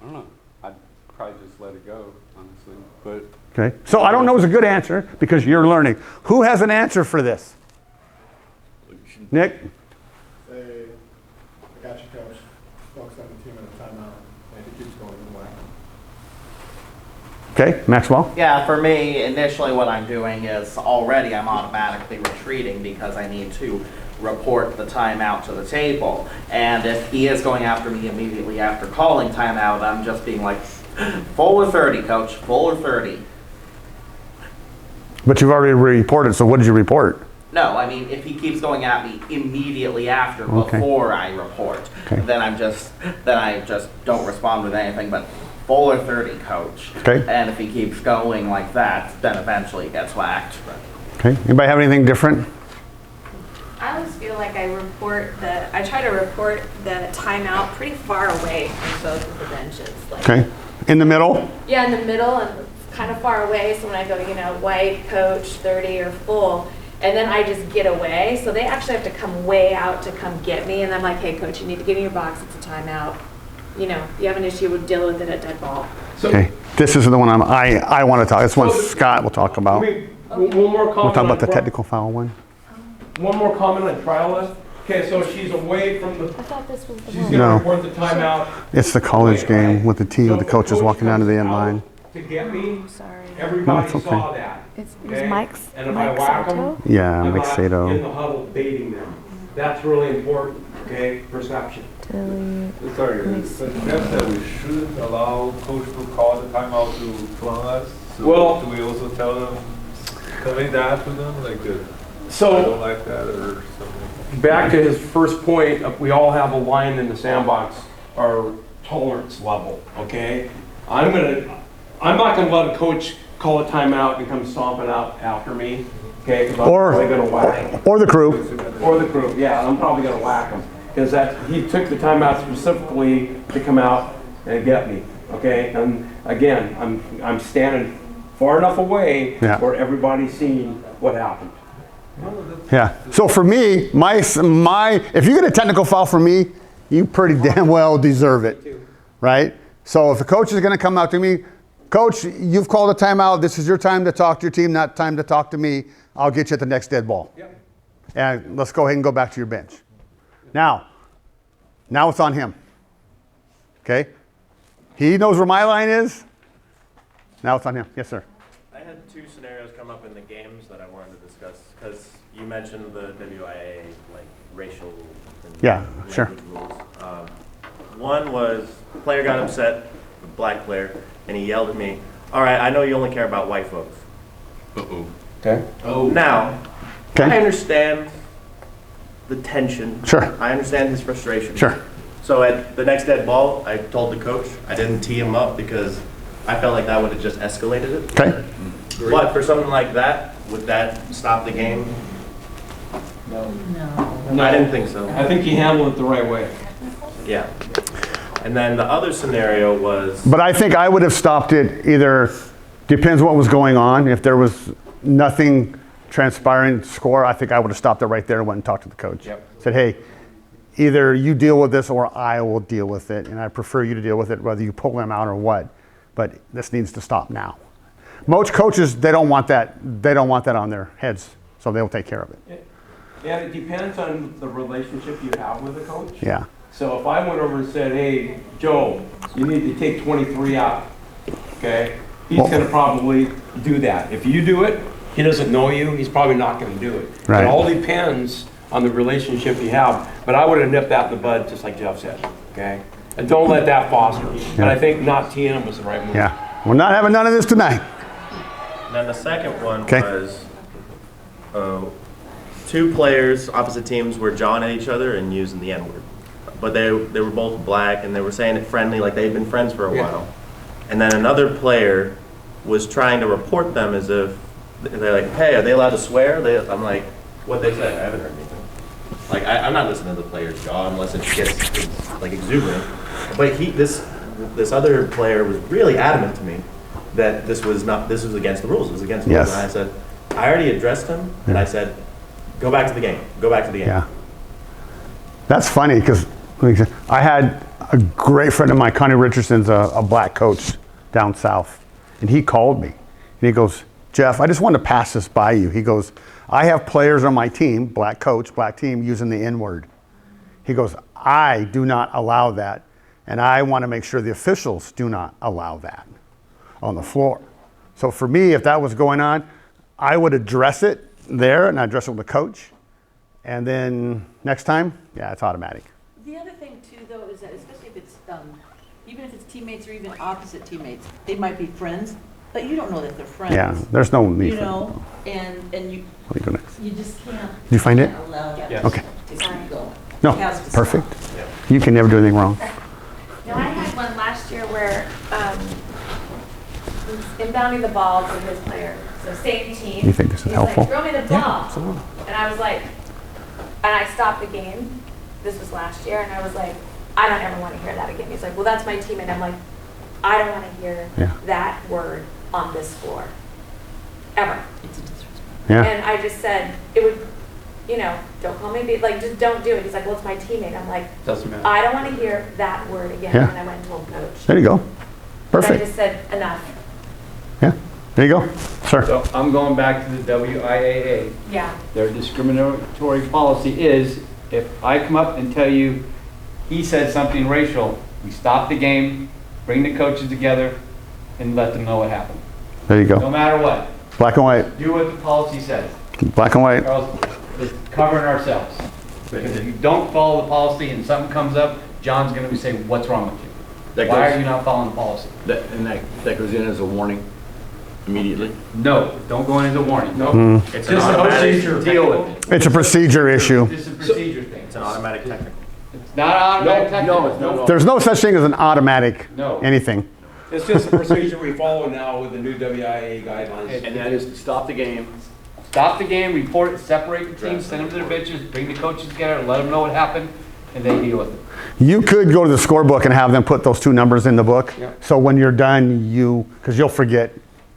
don't know. I'd probably just let it go, honestly. But Okay. So I don't know is a good answer because you're learning. Who has an answer for this? Nick? Say, I got you, coach. Focus on the team at a timeout, and it keeps going the way. Okay, Maxwell? Yeah, for me, initially what I'm doing is already I'm automatically retreating because I need to report the timeout to the table. And if he is going after me immediately after calling timeout, I'm just being like, full or 30, coach, full or 30. But you've already reported, so what did you report? No, I mean, if he keeps going at me immediately after, Okay. before I report, Okay. then I just don't respond with anything but full or 30, coach. Okay. And if he keeps going like that, then eventually he gets whacked. Okay, anybody have anything different? I always feel like I try to report the timeout pretty far away from both of the benches. Like, Okay, in the middle? yeah, in the middle and kind of far away. So when I go, white, coach, 30 or full, and then I just get away. So they actually have to come way out to come get me. And I'm like, hey, coach, you need to give me your box. It's a timeout. You have an issue with dealing with it at dead ball. Okay, this is the one I want to talk. This one Scott will talk about. One more comment. We'll talk about the on technical foul one. One more comment on trial list. Okay, so she's away from the. I thought this was the She's one. going No. to report the timeout. It's the college game with the T with the coaches walking down to the end line. To get me, Sorry. everybody No, it's saw okay. that. It was okay? Mike's. And if Mike I whack them, Sato? Yeah, I'm Mike not Sato. in the huddle baiting them. That's really important, okay? Perception. sorry, guys, but Jeff said we shouldn't allow coach to call the timeout to flung us. So Well- do we also tell them, convey that to them, like So- I don't like that or something? Back to his first point, we all have a line in the sandbox, our tolerance level, okay? I'm not gonna let a coach call a timeout and come stomping out after me, okay? 'Cause I'm probably gonna whack him. Or the crew. Or the crew, yeah, I'm probably gonna whack him. Because he took the timeout specifically to come out and get me, okay? And again, I'm standing far enough away Yeah. where everybody's seeing what happened. Yeah. So for me, if you get a technical foul for me, you pretty damn well deserve it, right? So if the coach is going to come out to me, coach, you've called a timeout. This is your time to talk to your team, not time to talk to me. I'll get you at the next dead ball. Yep. And let's go ahead and go back to your bench. Now it's on him. Okay? He knows where my line is. Now it's on him. Yes, sir. I had two scenarios come up in the games that I wanted to discuss because you mentioned the WIA, like racial and Yeah, sure. language rules. One was the player got upset, the black player, and he yelled at me, "All right, I know you only care about white folks." Uh-oh. Okay. Oh. Now, Okay. I understand the tension. Sure. I understand his frustration. Sure. So at the next dead ball, I told the coach I didn't tee him up because I felt like that would have just escalated it. Okay. But for something like that, would that stop the game? No. I didn't think so. I think you handled it the right way. Yeah. And then the other scenario was, But I think I would have stopped it either, depends what was going on. If there was nothing transpiring score, I think I would have stopped it right there and went and talked to the coach. Yep. Said, hey, either you deal with this or I will deal with it. And I prefer you to deal with it, whether you pull them out or what. But this needs to stop now. Most coaches, they don't want that. They don't want that on their heads, so they'll take care of it. Yeah, it depends on the relationship you have with the coach. Yeah. So if I went over and said, hey, Joe, you need to take 23 out, okay? He's going to probably do that. If you do it, he doesn't know you, he's probably not going to do it. Right. It all depends on the relationship you have. But I would have nipped that in the bud, just like Jeff said, okay? And don't let that foster. But I think not teeing him was the right move. Yeah. We're not having none of this tonight. and then the second one Okay. was two players, opposite teams, were jawing at each other and using the N-word. But they were both black, and they were saying it friendly, like they'd been friends for a while. And then another player was trying to report them as if they're like, hey, are they allowed to swear? I'm like, what they said? I haven't heard anything. Like, I'm not listening to the player's jaw unless it gets like exuberant. But this other player was really adamant to me that this was against the rules. It was against the rules. And I said, I already addressed him, and I said, go back to the game. Go back to the game. Yeah. That's funny because I had a great friend of mine, Connie Richardson's a black coach down south, and he called me and he goes, Jeff, I just wanted to pass this by you. He goes, I have players on my team, black coach, black team, using the N-word. He goes, I do not allow that, and I want to make sure the officials do not allow that on the floor. So for me, if that was going on, I would address it there and I'd address it with the coach. And then next time, yeah, it's automatic. The other thing too, though, is that especially if it's, even if it's teammates or even opposite teammates, they might be friends, but you don't know that they're friends. Yeah, there's no need you for know, and you, What are you doing next? you just can't. Did you find it? can't allow that Yes. Okay. to keep going. No, It has to perfect. stop. You can never do anything wrong. No, I had one last year where he was inbounding the ball to his player, so same team. You think this is He's helpful? like, throw me the Yeah, ball. absolutely. And I was like, and I stopped the game. This was last year, and I was like, I don't ever want to hear that again. He's like, well, that's my team, and I'm like, I don't want to hear that word on this floor, ever. Yeah. And I just said, it would, don't call me, like, just don't do it. He's like, well, it's my teammate. I'm like, Doesn't matter. I don't want to hear that word again. Yeah. And I went and told coach. There you go. And I Perfect. just said, enough. Yeah, there you go. Sir. So I'm going back to the WIAA. Yeah. Their discriminatory policy is if I come up and tell you he said something racial, we stop the game, bring the coaches together, and let them know what happened. There you No go. matter what. Black and white. Do what the policy says. Black and white. Or else it's covering ourselves. Because if you don't follow the policy and something comes up, John's going to be saying, what's wrong with you? Why are you not following the policy? That goes in as a warning immediately? No, don't go in as a warning. No. Mm. It's an automatic deal with it. It's a procedure issue. It's a procedure thing. It's an automatic technical. It's not automatic technical. There's no such thing as an automatic No. anything. It's just a procedure we follow now with the new WIA guidelines. And that is to stop the game. Stop the game, report it, separate the teams, send them to their benches, bring the coaches together, let them know what happened, and they deal with it. You could go to the scorebook and have them put those two numbers in the book. Yeah. So when you're done, because you'll forget,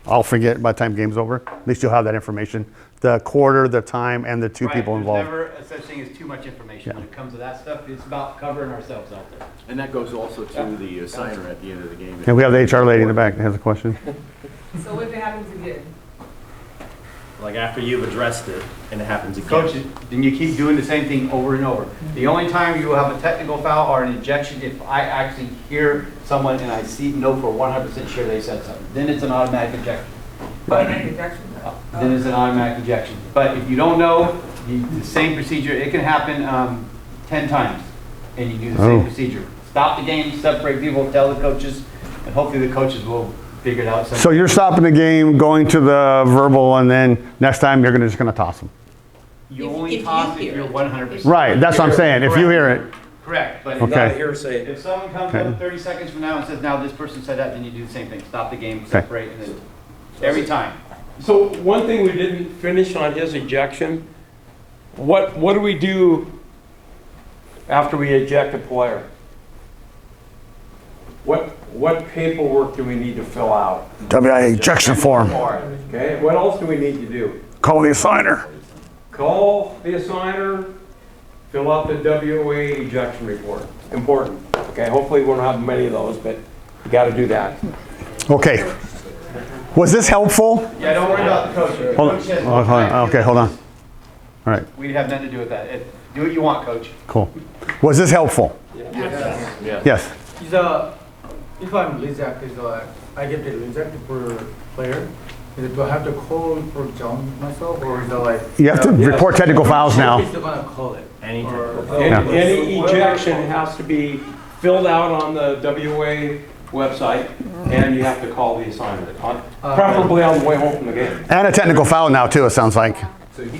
I'll forget by the time game's over. At least you'll have that information. The quarter, the time, and the two people involved. There's never such thing as too much information when it comes to that stuff. It's about covering ourselves out there. And that goes also to the assigner at the end of the game. And we have the HR lady in the back that has a question. So if it happens again? Like after you've addressed it and it happens again. Coaches, then you keep doing the same thing over and over. The only time you will have a technical foul or an ejection if I actually hear someone and I know for 100% sure they said something. Then it's an automatic ejection. But then it's an automatic ejection. But if you don't know, the same procedure, it can happen 10 times and you do the same procedure. Stop the game, separate people, tell the coaches, and hopefully the coaches will figure it out. So you're stopping the game, going to the verbal, and then next time you're just going to toss them. You only toss if you're 100%. Right, that's what I'm saying. If you hear it. Correct, but Okay. if someone comes up 30 seconds from now and says, now this person said that, then you do the same thing. Stop the game, separate, and then every time. So one thing we didn't finish on his ejection, what do we do after we eject a player? What paperwork do we need to fill out? WIA ejection form. Okay, what else do we need to do? Call the assigner. Call the assigner, fill out the WOA ejection report. Important. Okay, hopefully we won't have many of those, but you got to do that. Okay. Was this helpful? Yeah, don't worry about the coach. Hold Coach has on. Okay, hold on. All right, We have nothing to do with that. Do what you want, coach. cool. Was this helpful? Yes. Yes. If I'm rejected, I get the rejected for player. Do I have to call for John myself, or is it like? You have to report technical fouls now. Is gonna call it? Any Any ejection has to be filled out on the WOA website, and you have to call the assigner, preferably on the way home from the game. And a technical foul now too, it sounds like.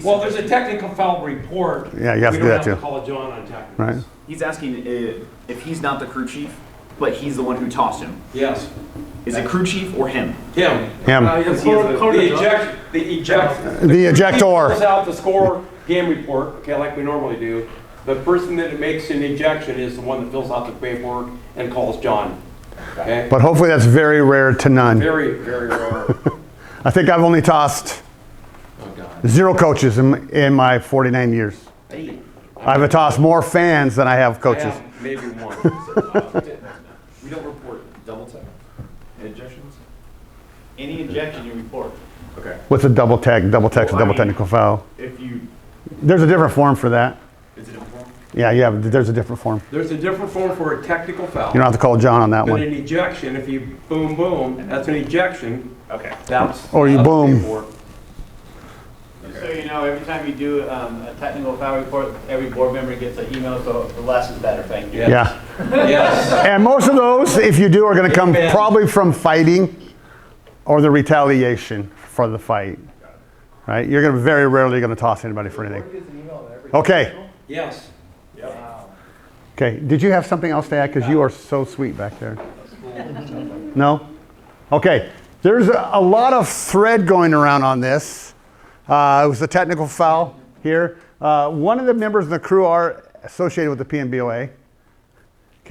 Well, there's a technical foul report. Yeah, you have to do that too. We don't have to call John on technicals. Right. He's asking if he's not the crew chief, but he's the one who tossed him. Yes. Is it crew chief or him? Him. Him. The ejector. Fills out the score game report, okay, like we normally do. The person that makes an ejection is the one that fills out the paperwork and calls John. Okay? But hopefully that's very rare to none. Very, very rare. I think I've only tossed 0 coaches in my 49 years. I've tossed more fans than I have coaches. I have maybe one. We don't report double tech ejections. Any injection you report. Okay. What's a double tech? Double tech's a double technical foul. If you, There's a different form for that. is it a form? Yeah, there's a different form. There's a different form for a technical foul. You don't have to call John on that But one. an ejection, if you boom, boom, that's an ejection. Okay. That's Or you that's boom. paperwork. Just so you know, every time you do a technical foul report, every board member gets an email, so the less is better, thank you. Yeah. Yes. And most of those, if you do, are going to come probably from fighting or the retaliation for the fight. Right? You're going to very rarely going to toss anybody for anything. Okay. Yes. Okay. Did you have something else to add? Because you are so sweet back there. No? Okay. There's a lot of thread going around on this. It was a technical foul here. One of the members of the crew are associated with the PNBOA.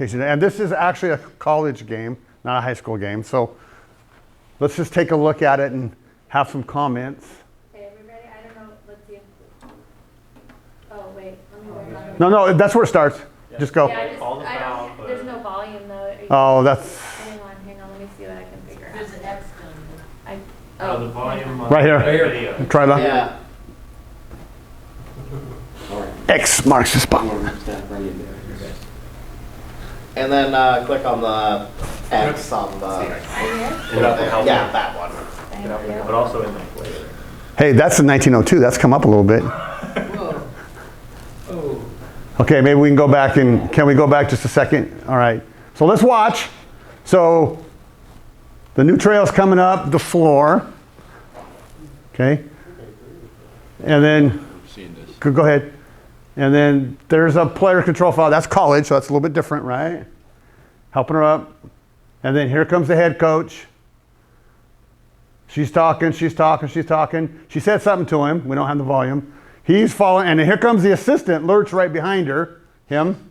And this is actually a college game, not a high school game. So let's just take a look at it and have some comments. Okay, are we ready? I don't know. Let's see. Oh, wait. Let me work on it. No, that's where it starts. Just go. Yeah, there's no volume though. Oh, that's Hang on. Let me see what I can figure out. There's an X gun. The volume. right here. Video. Try that. Yeah. X marks the spot. And then click on the X on the. Yeah, that one. But also in like later. Hey, that's in 1902. That's come up a little bit. Okay, maybe we can go back and, can we go back just a second? All right. So let's watch. So the new trail's coming up the floor. Okay. And then, go ahead. And then there's a player control foul. That's college, so that's a little bit different, right? Helping her up. And then here comes the head coach. She's talking. She said something to him. We don't have the volume. He's following, and then here comes the assistant, Lurch, right behind her, him.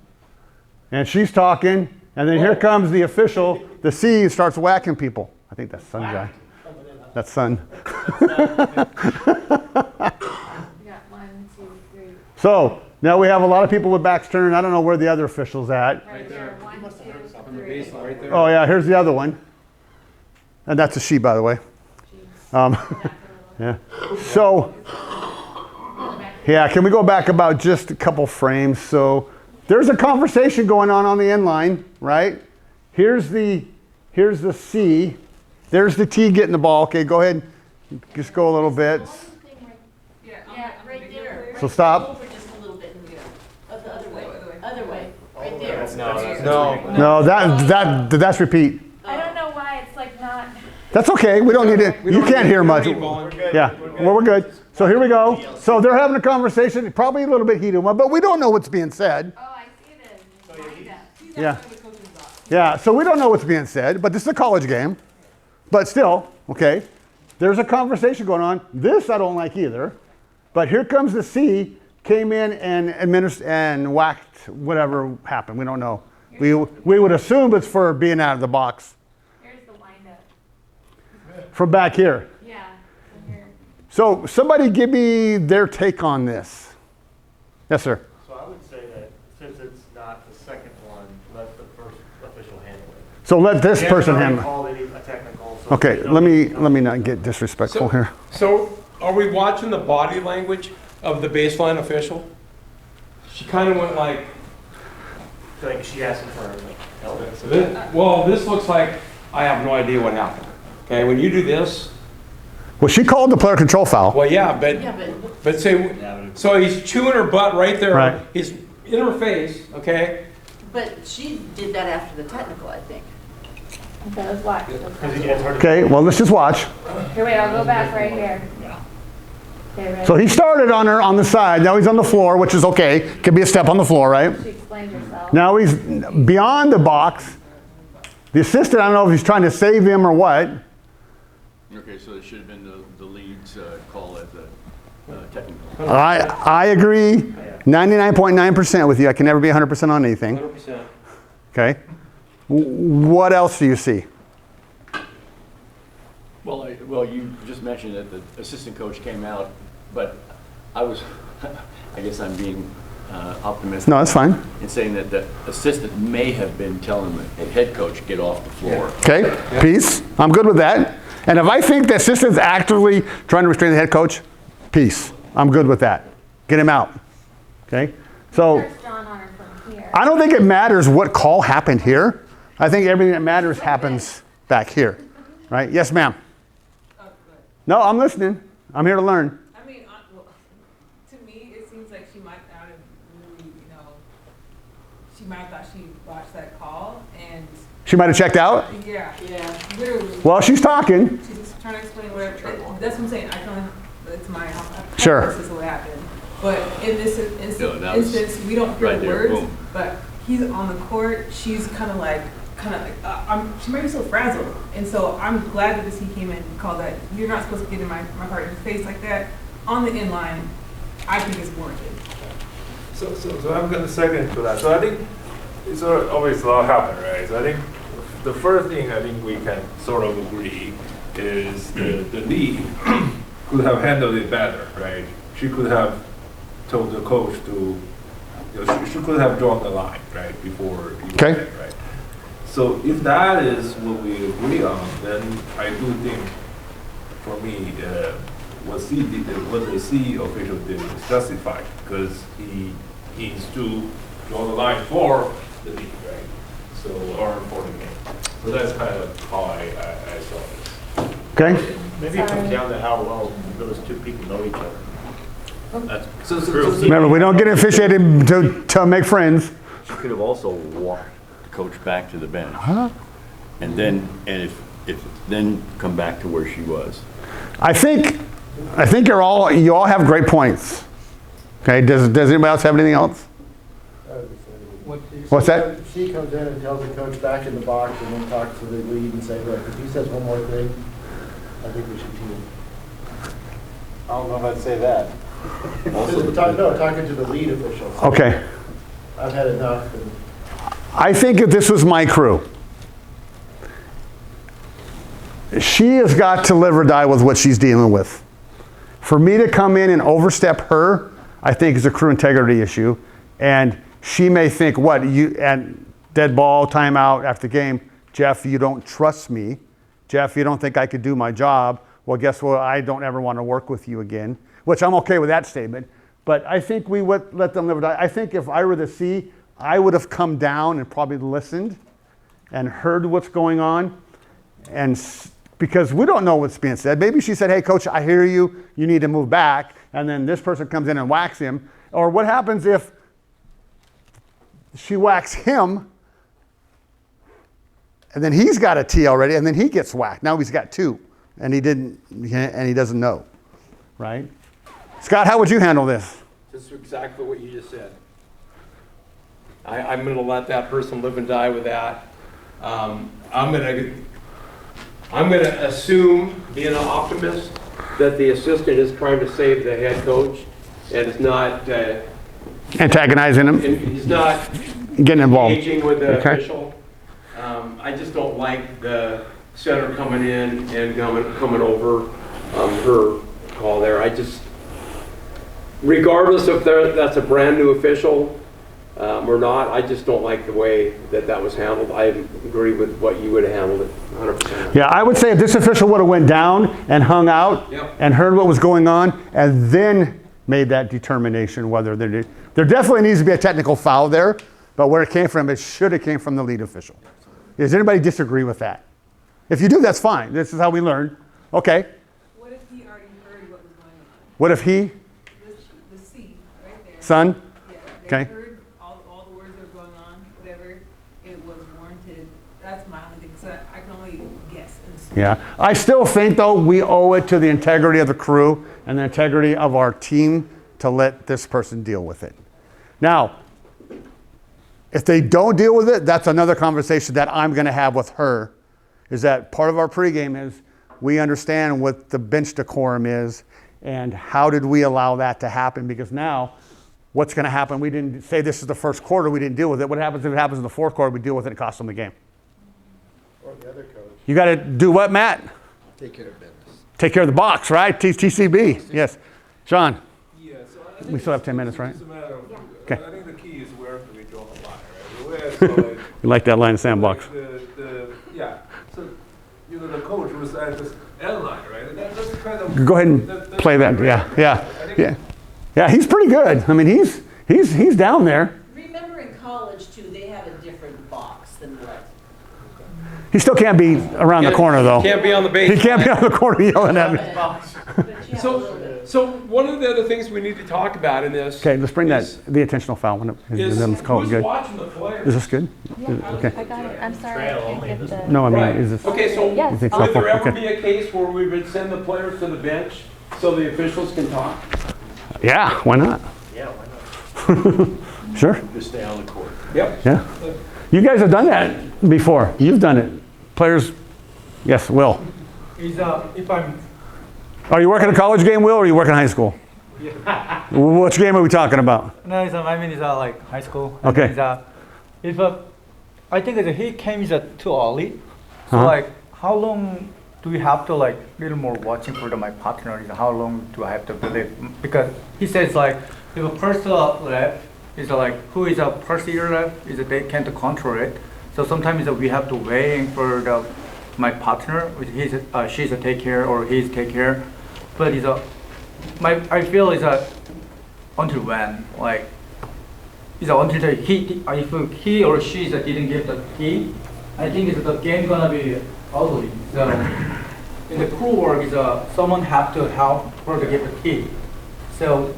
And she's talking, and then here comes the official, the C, starts whacking people. I think that's Sun guy. That's Sun. We got 1, 2, 3. So, now we have a lot of people with backs turned. I don't know where the other official's at. Right there. 1, 2, 3. Right there. Oh yeah, here's the other one. And that's a she, by the way. Yeah. So, yeah, can we go back about just a couple frames? So there's a conversation going on the end line, right? Here's the C. There's the T getting the ball. Okay, go ahead. Just go a little bit. Yeah, right there. So stop. Over just a little bit. The other way. Other way. Right there. No, that's repeat. I don't know why it's like not. That's okay. We don't need it. You can't hear much. Yeah, well, we're good. So here we go. So they're having a conversation, probably a little bit heated one, but we don't know what's being said. Oh, I see it. Yeah. Yeah, so we don't know what's being said, but this is a college game. But still, okay, there's a conversation going on. This I don't like either. But here comes the C came in and administered and whacked whatever happened. We don't know. We would assume it's for being out of the box. Here's the windup. From back here. Yeah. From here. So somebody give me their take on this. Yes, sir. So I would say that since it's not the second one, let the first official handle it. So let this person handle handle it. A technical. So Okay, let me not get disrespectful here. So are we watching the body language of the baseline official? She kind of went like, Like she asked him for help. well, this looks like I have no idea what happened. Okay, when you do this, Well, she called the player control foul. well, yeah, but say, so he's chewing her butt right there. Right. He's in her face, okay? But she did that after the technical, I think. Okay, let's watch. Okay, well, let's just watch. Here, wait, I'll go back right here. Okay, ready? So he started on her on the side. Now he's on the floor, which is okay. Could be a step on the floor, right? She explained herself. Now he's beyond the box. The assistant, I don't know if he's trying to save him or what. Okay, so it should have been the lead's call at the technical. I agree 99.9% with you. I can never be 100% on anything. 100%. Okay. What else do you see? Well, you just mentioned that the assistant coach came out, but I guess I'm being optimistic. No, that's fine. In saying that the assistant may have been telling the head coach, get off the floor. Okay, peace. I'm good with that. And if I think the assistant's actively trying to restrain the head coach, peace. I'm good with that. Get him out. Okay? So I don't think it matters what call happened here. I think everything that matters happens back here. Right? Yes, ma'am. No, I'm listening. I'm here to learn. I mean, well, to me, it seems like she might not have really, she might have thought she watched that call and. She might have checked out? Yeah, literally. Well, she's talking. She's trying to explain whatever. That's what I'm saying. I can it's my Sure. This is what happened. But in this instance, we don't hear right the there, words, boom. but he's on the court. She's kind of like, she might be so frazzled. And so I'm glad that he came in and called that. You're not supposed to get in my partner's face like that. On the inline, I think it's warranted. So I'm going to second to that. So I think it's always a lot happen, right? So I think the first thing I think we can sort of agree is the lead could have handled it better, right? She could have told the coach to, she could have drawn the line, right, before he Okay. went, right? So if that is what we agree on, then I do think, for me, what the C official did is justified because he needs to draw the line for the league, right? So, or for the game. So that's kind of how I saw this. Okay. Maybe it comes down to how well those two people know each other. That's Remember, we don't get officiated to make friends. She could have also walked the coach back to the bench. And then, if then come back to where she was. I think you all have great points. Okay, does anybody else have anything else? What's that? She comes in and tells the coach back in the box and then talks to the lead and say, look, if he says one more thing, I think we should team. I don't know if I'd say that. Talking to the lead officials. Okay. I've had enough. And I think if this was my crew, she has got to live or die with what she's dealing with. For me to come in and overstep her, I think is a crew integrity issue. And she may think, what, and dead ball, timeout after the game, Jeff, you don't trust me. Jeff, you don't think I could do my job. Well, guess what? I don't ever want to work with you again, which I'm okay with that statement. But I think we would let them live or die. I think if I were the C, I would have come down and probably listened and heard what's going on. And because we don't know what's being said. Maybe she said, hey, coach, I hear you. You need to move back. And then this person comes in and whacks him. Or what happens if she whacks him and then he's got a T already and then he gets whacked. Now he's got two and he doesn't know, right? Scott, how would you handle this? Just exactly what you just said. I'm going to let that person live and die with that. I'm going to assume, being an optimist, that the assistant is trying to save the head coach and is not, Antagonizing him, he's not getting involved. engaging with the Okay. official. I just don't like the center coming in and coming over her call there. I just, regardless if that's a brand new official or not, I just don't like the way that was handled. I agree with what you would have handled it 100%. Yeah, I would say if this official would have went down and hung out and heard what was going on and then made that determination whether there definitely needs to be a technical foul there, but where it came from, it should have came from the lead official. Does anybody disagree with that? If you do, that's fine. This is how we learn. Okay. What if he already heard what was going on? What if he? The C, right there. Son? Yeah, they Okay. heard all the words that were going on, whatever, it was warranted. That's my only thing, so I can only guess. Yeah. I still think, though, we owe it to the integrity of the crew and the integrity of our team to let this person deal with it. Now, if they don't deal with it, that's another conversation that I'm going to have with her, is that part of our pregame is we understand what the bench decorum is and how did we allow that to happen, because now what's going to happen, we didn't say this is the first quarter, we didn't deal with it. What happens if it happens in the fourth quarter, we deal with it and cost them the game? Or the other coach. You got to do what, Matt? Take care of business. Take care of the box, right? TCB, yes. Sean? Yeah, so I think We still have 10 minutes, right? It's a matter of, Okay. I think the key is where do we draw the line, right? Where I saw it, You like that line in sandbox? yeah, so, you know, the coach was at this end line, right? And that's kind of. Go ahead and play that. Yeah, he's pretty good. I mean, he's down there. Remember in college too, they have a different box than what? He still can't be around the corner, though. Can't be on the base. He can't be on the corner yelling at me. So one of the other things we need to talk about in this. Okay, let's bring the intentional foul one up. And then let's call it good. Watching the players? Is this good? Okay. I got it. I'm sorry. I can't get the. No, I mean, Right. is this? Okay, so Yes. You think would so? there ever Okay. be a case where we would send the players to the bench so the officials can talk? Yeah, why not? Yeah, why not? Sure. Just stay on the court. Yep. Yeah. You guys have done that before. You've done it. Players, yes, Will. If I'm, Are you working a college game, Will, or are you working high school? yeah. Which game are we talking about? No, I mean, it's like high school. Okay. If I think that he came too early. So Uh-huh. like, how long do we have to like little more watching for my partner? How long do I have to believe? Because he says like, if a first left is like who is a first year left is they can't control it. So sometimes we have to waiting for my partner, she's a take care or he's take care, but I feel until when like until if he or she didn't get the key, I think the game gonna be ugly. So in the crew work someone have to help her to get the key. So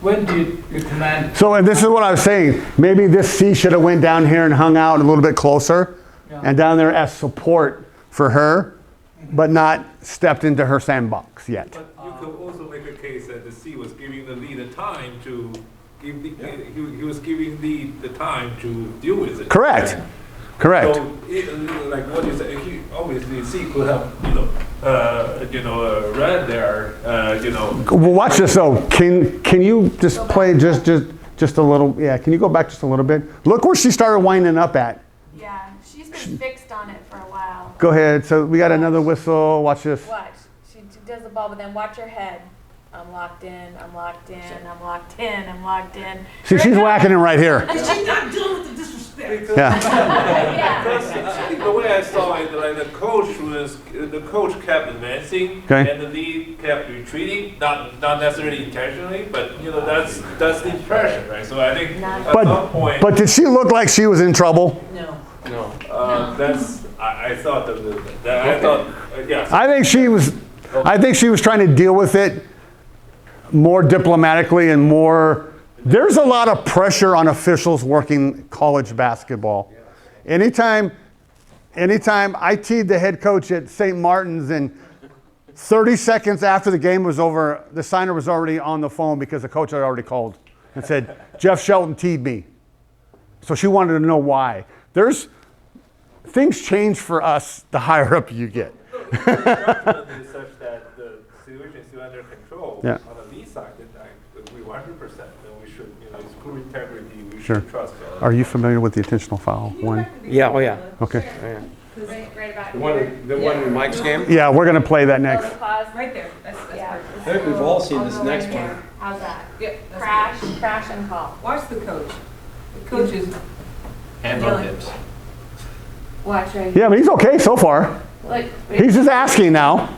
when do you recommend? So, and this is what I was saying. Maybe this C should have went down here and hung out a little bit closer, and down there as support for her, but not stepped into her sandbox yet. But you could also make a case that the C was giving the lead the time to give he was giving the time to deal with it. Correct. Correct. So, like what you said, obviously C could have, read there, Well, watch this though. Can you just play just a little? Yeah. Can you go back just a little bit? Look where she started winding up at. Yeah, she's been fixed on it for a while. Go ahead. So we got another whistle. Watch this. Watch. She does the ball, but then watch her head. I'm locked in, I'm locked in, I'm locked in, I'm locked in. See, she's whacking him right here. And she's not dealing with the disrespect. Because I think the way I saw it, like the coach kept advancing, Okay. and the lead kept retreating, not necessarily intentionally, but that's the impression, right? So I think at some point. But did she look like she was in trouble? No. No. That's I thought yes. I think she was trying to deal with it more diplomatically and more. There's a lot of pressure on officials working college basketball. Anytime I teed the head coach at St. Martin's and 30 seconds after the game was over, the signer was already on the phone because the coach had already called and said, Jeff Shelton teed me. So she wanted to know why. Things change for us the higher up you get. Such that the situation is still under control Yeah. on the lead side. agree 100%. Then we should, it's crew integrity. We Sure. should trust. Are you familiar with the intentional foul one? Yeah, oh yeah. Okay. Oh, yeah. Right about The here. one in Mike's game? Yeah, we're going to play that Oh, next. the clause. Right there. That's Yeah. perfect. I think we've all seen I'll this go next right one. here. How's that? Yep. that's Crash, good. crash and call. Watch the coach. The coach is Hands on hips. Watch right here. Yeah, but he's okay so far. Look. He's just asking now.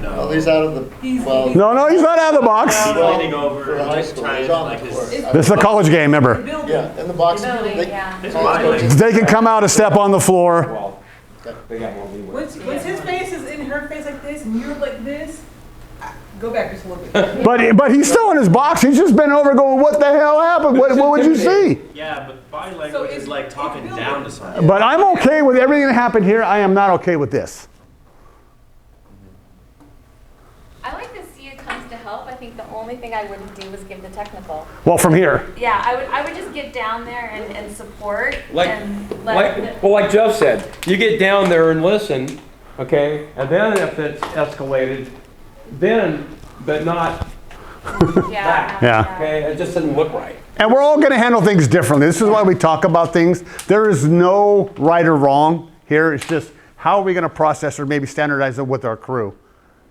Well, he's out of the, well, No, he's not out of the box. Leaning over, for high just school, trying he's to on like the his. court. This is a college game, remember. Yeah, in the box. Building, they- yeah. college coaches- They can come out a step on the floor. Well, they got more leeway. once his face is in her face like this and you're like this, go back just a little bit. But he's still in his box. He's just been over going, what the hell happened? What would you see? Yeah, but body language So is it's- like talking it's down to someone. But I'm okay with everything that happened here. I am not okay with this. I like to see it comes to help. I think the only thing I wouldn't do was give the technical. Well, from here. Yeah, I would just get down there and support and Like Jeff said, you get down there and listen, okay? And then if it's escalated, then, but not back. Yeah. Okay, it just doesn't look right. And we're all going to handle things differently. This is why we talk about things. There is no right or wrong here. It's just how are we going to process or maybe standardize it with our crew.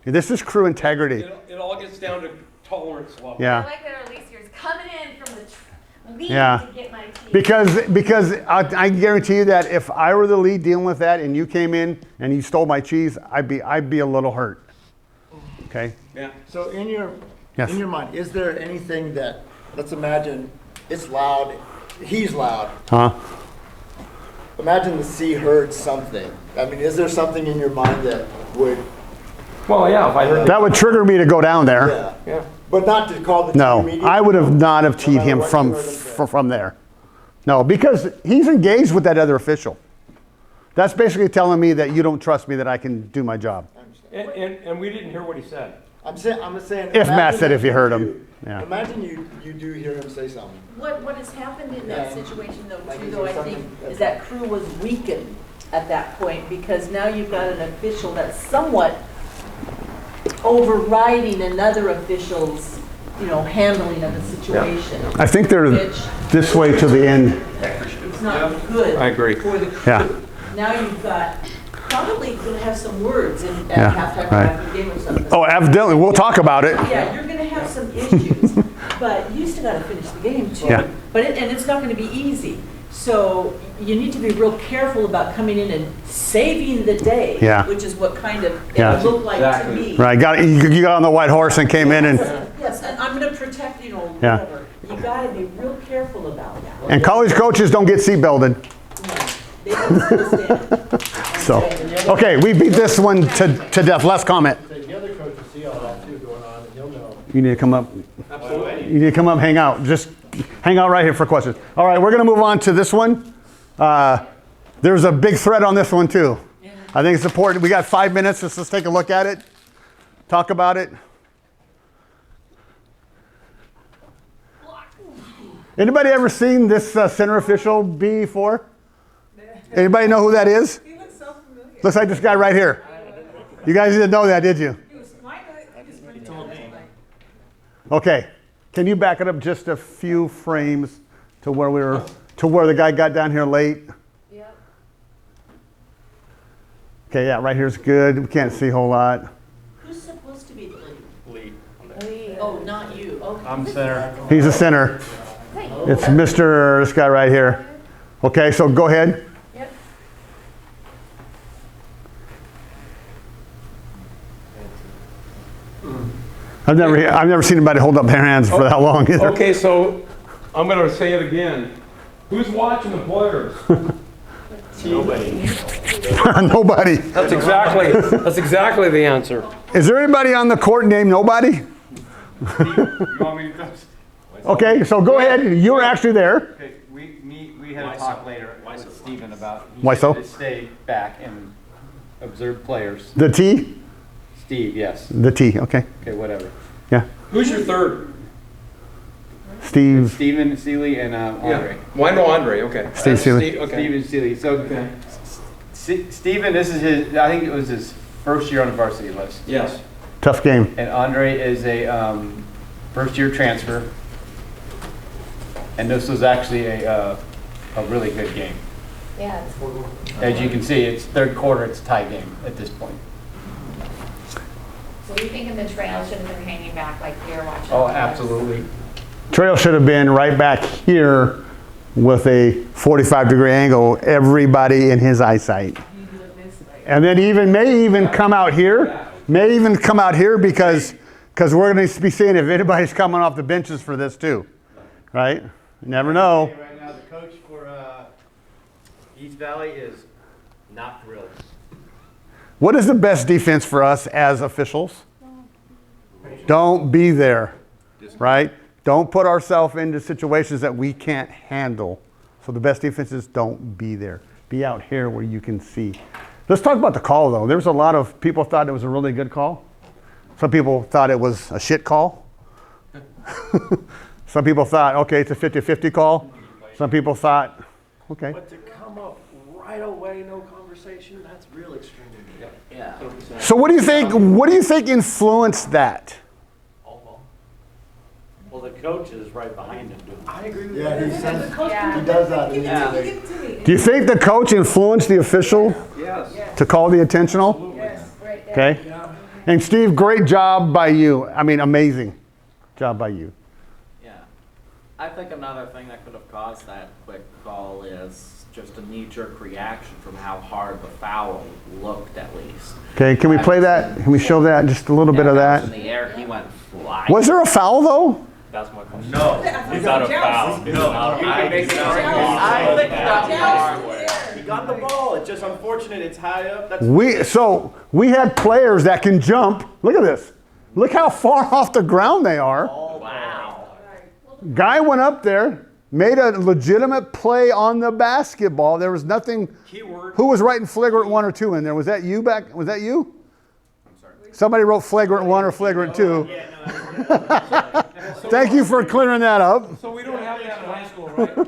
This is crew integrity. It all gets down to tolerance level. Yeah. I like that Alicia's coming in from the lead Yeah. to get my team. Because I guarantee you that if I were the lead dealing with that and you came in and you stole my cheese, I'd be a little hurt. Okay? Yeah. So in your Yes. in your mind, is there anything that, let's imagine it's loud, he's loud. Huh? Imagine the C heard something. I mean, is there something in your mind that would, Well, yeah, if I heard That would trigger me to go down there. yeah, yeah. but not to call the No, team immediately? I would have not have teed matter him what you from heard him say. from there. No, because he's engaged with that other official. That's basically telling me that you don't trust me that I can do my job. And we didn't hear what he said. I'm saying. If Matt imagine said if you heard him. do- Yeah. Imagine you do hear him say something. What has happened in that Yeah. situation though, Like, too, is though, there I think, something is that crew was weakened at that point, because now you've got an official that's somewhat overriding another official's, handling of the situation. I think they're Which this way to the end. it's not good. I agree. For the crew. Yeah. Now you've got, probably gonna have some words at Yeah, halftime right. after the game or something. Oh, evidently, we'll talk about it. Yeah, you're gonna have some issues, but you still gotta finish the game too. Yeah. And it's not gonna be easy. So you need to be real careful about coming in and saving the day. Yeah. Which is what kind of Yeah. it looked like to me. Right, you got on the white horse and came in and Yes, and I'm gonna protect, Yeah. whatever. You gotta be real careful about that. and college coaches don't get seat belted. They don't understand. So, okay, we beat this one to death. Last comment. The other coach will see all that too going on, and he'll know. You need to come up. Absolutely. You need to come up, hang out. Just hang out right here for questions. All right, we're going to move on to this one. There's a big thread on this one too. I think it's important. We got 5 minutes. Let's take a look at it. Talk about it. Anybody ever seen this center official before? Anybody know who that is? He looks so familiar. Looks like this guy right here. You guys didn't know that, did you? Okay. Can you back it up just a few frames to where the guy got down here late? Yep. Okay, yeah, right here's good. We can't see a whole lot. Who's supposed to be the lead? Lead. Oh, not you, okay. I'm center. He's a center. It's Mr. this guy right here. Okay, so go ahead. Yep. I've never seen anybody hold up their hands for that long either. Okay, so I'm going to say it again. Who's watching the players? Nobody. That's exactly the answer. Is there anybody on the court named Nobody? You want me to? Okay, so go ahead. You were actually there. Okay, we had a talk later with Stephen about. Why so? To stay back and observe players. The T? Steve, yes. The T, okay. Okay, whatever. Yeah. Who's your third? Steve. Steven Seeley and Andre. Well, I know Andre, okay. Steve Seeley. Okay. Steven Seeley. So, Steven, this is his, I think it was his first year on the varsity list. Yes. Tough game. And Andre is a first-year transfer. And this was actually a really good game. Yeah. As you can see, it's third quarter, it's a tie game at this point. So you think in the trail should have been hanging back like you're watching? Oh, absolutely. Trail should have been right back here with a 45-degree angle, everybody in his eyesight. And then may even come out here because we're going to be seeing if anybody's coming off the benches for this too, right? You never know. Right now, the coach for East Valley is not thrilled. What is the best defense for us as officials? Don't be there, right? Don't put ourselves into situations that we can't handle. So the best defense is don't be there. Be out here where you can see. Let's talk about the call, though. There was a lot of people thought it was a really good call. Some people thought it was a shit call. Some people thought, okay, it's a 50-50 call. Some people thought, okay. But to come up right away, no conversation, that's real extreme to me. Yeah. So what do you think influenced that? Well, the coach is right behind him. I agree with Yeah, he says, Yeah. he does that. Do you think the coach influenced the official Yes. to call the intentional? Yes, right there. Okay. And Steve, great job by you. I mean, amazing job by you. Yeah. I think another thing that could have caused that quick call is just a knee-jerk reaction from how hard the foul looked, at least. Okay, can we play that? Can we show that, just a little bit of In that? the air, he went flying. Was there a foul, though? That's my question. No. It's not a foul. No. I think he got the ball. It's just unfortunate. It's high up. That's We had players that can jump. Look at this. Look how far off the ground they are. Oh, wow. Guy went up there, made a legitimate play on the basketball. There was nothing. Keyword. Who was writing flagrant 1 or 2 in there? Was that you back? Was that you? I'm sorry. Somebody wrote flagrant 1 or flagrant 2. Thank you for clearing that up. So we don't have that in high school, right? The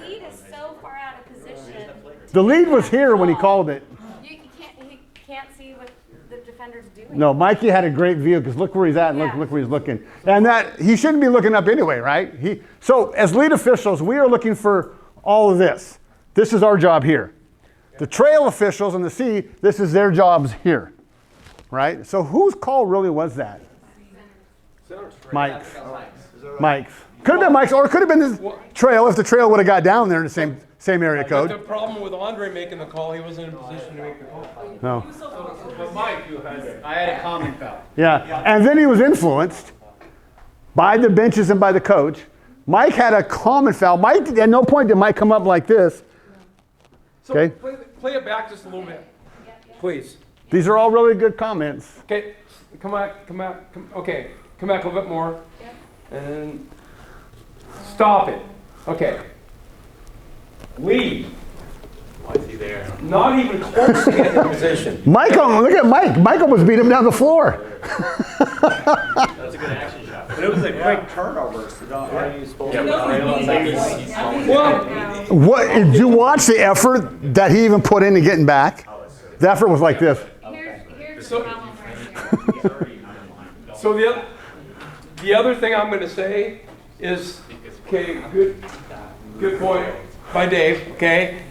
lead is so far out of position. The lead was here when he called it. He can't see what the defender's doing. No, Mikey had a great view because look where he's at and look where he's looking. And that he shouldn't be looking up anyway, right? So as lead officials, we are looking for all of this. This is our job here. The trail officials and the C, this is their jobs here, right? So whose call really was that? Mike's. Mike's. Could have been Mike's, or it could have been the trail if the trail would have got down there in the same area code. But the problem with Andre making the call, he wasn't in a position to make the call. No. But Mike, I had a common foul. Yeah, and then he was influenced by the benches and by the coach. Mike had a common foul. Mike, at no point did Mike come up like this. So Okay. play it back just a little bit, please. These are all really good comments. Okay, come back, okay, come back a little bit more. And stop it. Okay. Lead. Why is he there? Not even close to getting in position. Michael, look at Mike. Michael was beating him down the floor. That's a good action shot. But it was a quick turnover. So are you supposed to? What did you watch the effort that he even put into getting back? The effort was like this. Here's the problem right here. So the other thing I'm going to say is, okay, good point by Dave. Okay,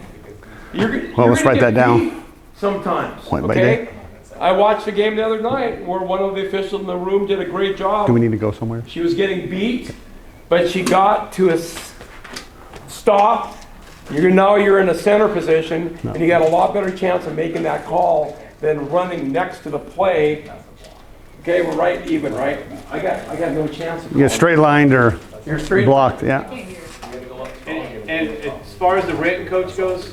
Well, let's write that down. Sometimes, Point by okay. Dave. I watched a game the other night where one of the officials in the room did a great job. Do we need to go somewhere? She was getting beat, but she got to a stop. Now you're in a center position, and you got a lot better chance of making that call than running next to the play. Okay, we're right even, right? I got no chance. You get straight lined or You're straight blocked, yeah. And as far as the written coach goes,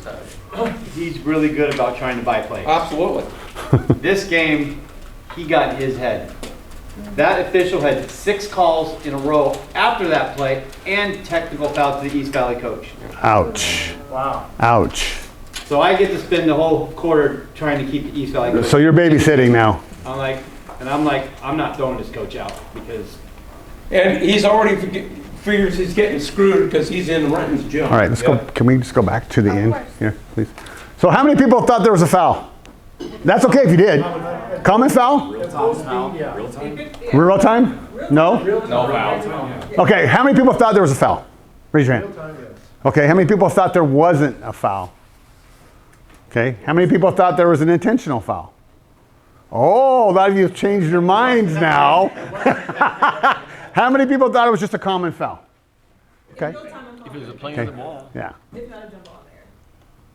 he's really good about trying to buy plays. Absolutely. This game, he got in his head. That official had 6 calls in a row after that play and technical foul to the East Valley coach. Ouch. Wow. Ouch. So I get to spend the whole quarter trying to keep the East Valley coach. So you're babysitting now. I'm like, I'm not throwing this coach out because. And he's already figures he's getting screwed because he's in Renton's gym. All right, let's go. Can we just go back to the end here, please? So how many people thought there was a foul? That's okay if you did. Common foul? Yeah. Real time? Real time? No? No foul. Okay, how many people thought there was a foul? Raise your Real hand. time, yes. Okay, how many people thought there wasn't a foul? Okay, how many people thought there was an intentional foul? Oh, a lot of you have changed your minds now. How many people thought it was just a common foul? Okay. If it was a play Okay. on the ball. Yeah. It's not a jump ball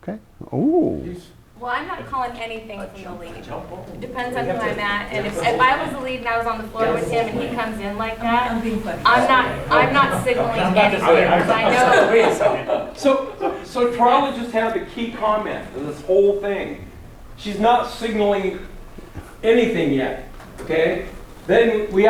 there. Okay. Ooh. Well, I'm not calling anything from the lead. It depends on who I'm at, and if I was the lead and I was on the floor with him and he comes in like that, I'm not signaling anything, because I know. So Charlie just had the key comment in this whole thing. She's not signaling anything yet, okay? Then we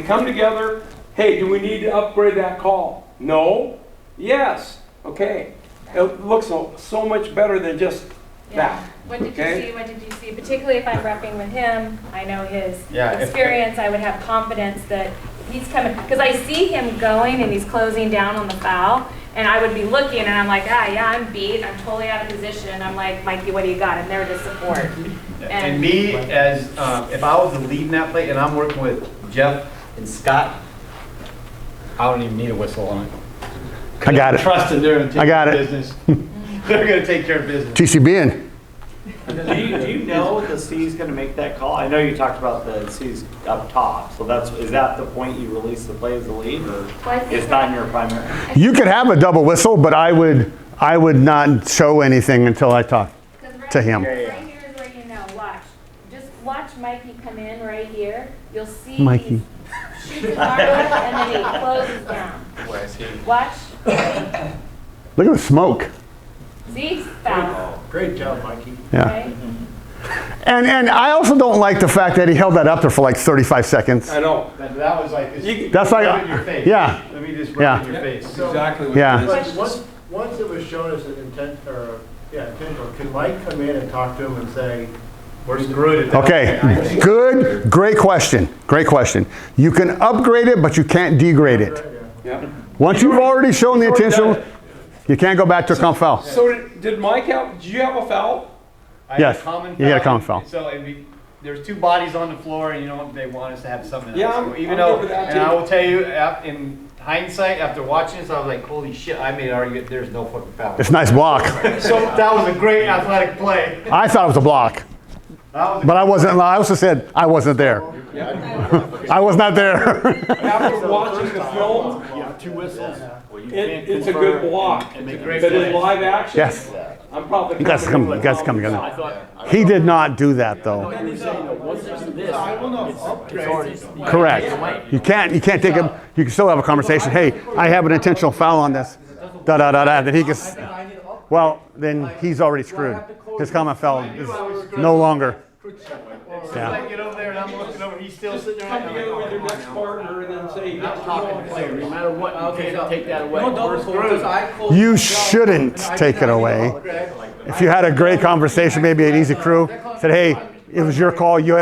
come together, hey, do we need to upgrade that call? No? Yes. Okay. It looks so much better than just that. What did okay? you see? What did you see? Particularly if I'm repping with him, I know his Yeah, experience. I would have confidence that he's coming, because I see him going and he's closing down on the foul, and I would be looking and I'm like, yeah, I'm beat. I'm totally out of position. I'm like, Mikey, what do you got? I'm there to support. And me, as if I was the lead in that play and I'm working with Jeff and Scott, I don't even need a whistle on it. I got it. Trust in their I got it. business. They're going to take care of business. TCB Do you know the C's going to make that call? I know you talked about the C's up top, so is that the point you release the play as the lead, or it's not in your primary? You could have a double whistle, but I would not show anything until I talk to him. Right here is where you know. Watch. Just watch Mikey come in right here. You'll see Mikey. he shoots his arm up and then he closes down. Where is he? Watch. Look at the smoke. See? Foul. Great job, Mikey. Yeah. Okay? And I also don't like the fact that he held that up there for like 35 seconds. I know. That was like, That's like, rub it in your face. yeah. Let me just rub Yeah. it in your face. Exactly what Yeah. it is. But once it was shown as an intentional, can Mike come in and talk to him and say, We're screwed at that. Okay, good, great question, great question. You can upgrade it, but you can't degrade it. Yeah. Once you've already shown the intentional, you can't go back to a comp foul. So did Mike did you have a foul? I Yes, had a common you had a foul, common foul. So there's two bodies on the floor, and you know they want us to have something. Yeah, else. So I'm even good though, with that and too. I will tell you, in hindsight, after watching this, I was like, holy shit! I made an argument. There's no fucking foul. It's a nice block. So that was a great athletic play. I thought it was a block, but I wasn't. I also said I wasn't there. I was not there. After watching the film, Two whistles. it's a good block. But in live action, Yes. I'm probably. You guys come together. He did not do that though. Correct. You can't take him. You can still have a conversation. Hey, I have an intentional foul on this. Da da da da. Then he can. Well, then he's already screwed. His common foul is no longer. Yeah. I get over there and I'm looking over. He's still sitting there. Come together with your next partner and then say, Not talking player. No matter what, you can't take that away. No double screwed. You shouldn't take it away. If you had a great conversation, maybe an easy crew, said, hey, it was your call. You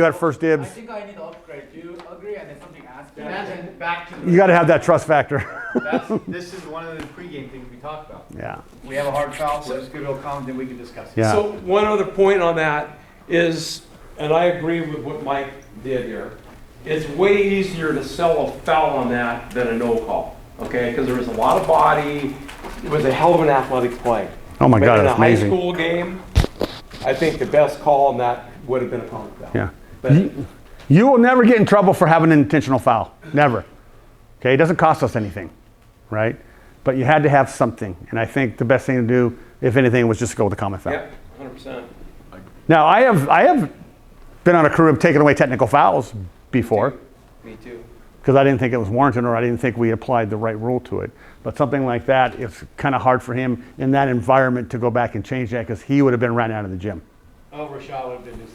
had first dibs. I think I need to upgrade. Do you agree? And then something asked me. Imagine back to the. You got to have that trust factor. This is one of the pregame things we talked about. Yeah. We have a hard foul. We're just going to go calm, then we can discuss it. Yeah. So one other point on that is, and I agree with what Mike did here, it's way easier to sell a foul on that than a no call, okay? Because there was a lot of body. It was a hell of an athletic play. Oh my But God, in a that's high amazing. school game, I think the best call on that would have been a common foul. Yeah. But You will never get in trouble for having an intentional foul. Never. Okay, it doesn't cost us anything, right? But you had to have something. And I think the best thing to do, if anything, was just go with the common foul. yeah, 100%. Now, I have been on a crew of taking away technical fouls before Me too. because I didn't think it was warranted or I didn't think we applied the right rule to it. But something like that, it's kind of hard for him in that environment to go back and change that because he would have been ran out of the gym. Oh, Rashad would have been just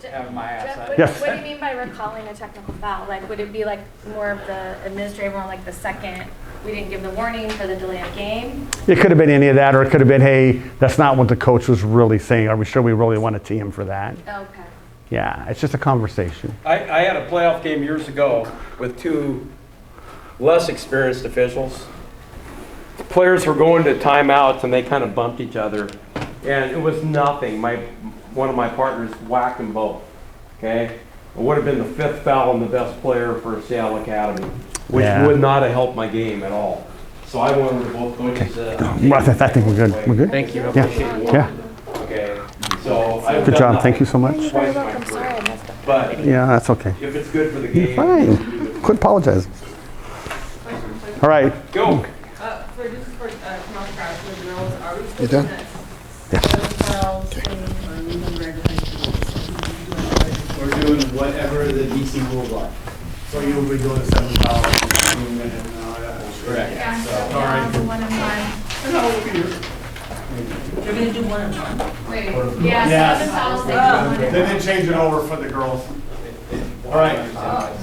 yeah. having my ass. Jeff, Yes. what do you mean by recalling a technical foul? Like, would it be like more of the administrative or like the second, we didn't give the warning for the delay of game? It could have been any of that, or it could have been, hey, that's not what the coach was really saying. Are we sure we really want to tee him for that? Okay. Yeah, it's just a conversation. I had a playoff game years ago with two less experienced officials. The players were going to timeouts and they kind of bumped each other. And it was nothing. One of my partners whacked them both. Okay? I would have been the 5th foul and the best player for Seattle Academy, which Yeah. would not have helped my game at all. So I wanted to both coaches. Well, I think we're good. We're good? Thank you. I Yeah. appreciate it. Yeah. Okay. So I've Good done job. that Thank you so much. twice in my career. But Yeah, that's okay. if it's good for the You're game. fine. Quit apologizing. All right. Go. For just for tomorrow's crowd, for the girls, are we You supposed done? We're doing whatever the DC rules are. So you'll be doing 7 fouls. Correct. Yeah, So, so yeah, the 1 and 1. You're gonna do 1 and 1? Wait, yeah, Yes. 7 fouls, they do 1 and 1. They did change it over for the girls. All right,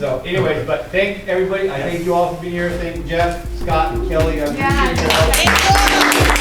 so anyways, but thank everybody, I thank you all for being here, thank Jeff, Scott, and Kelly. I appreciate your help.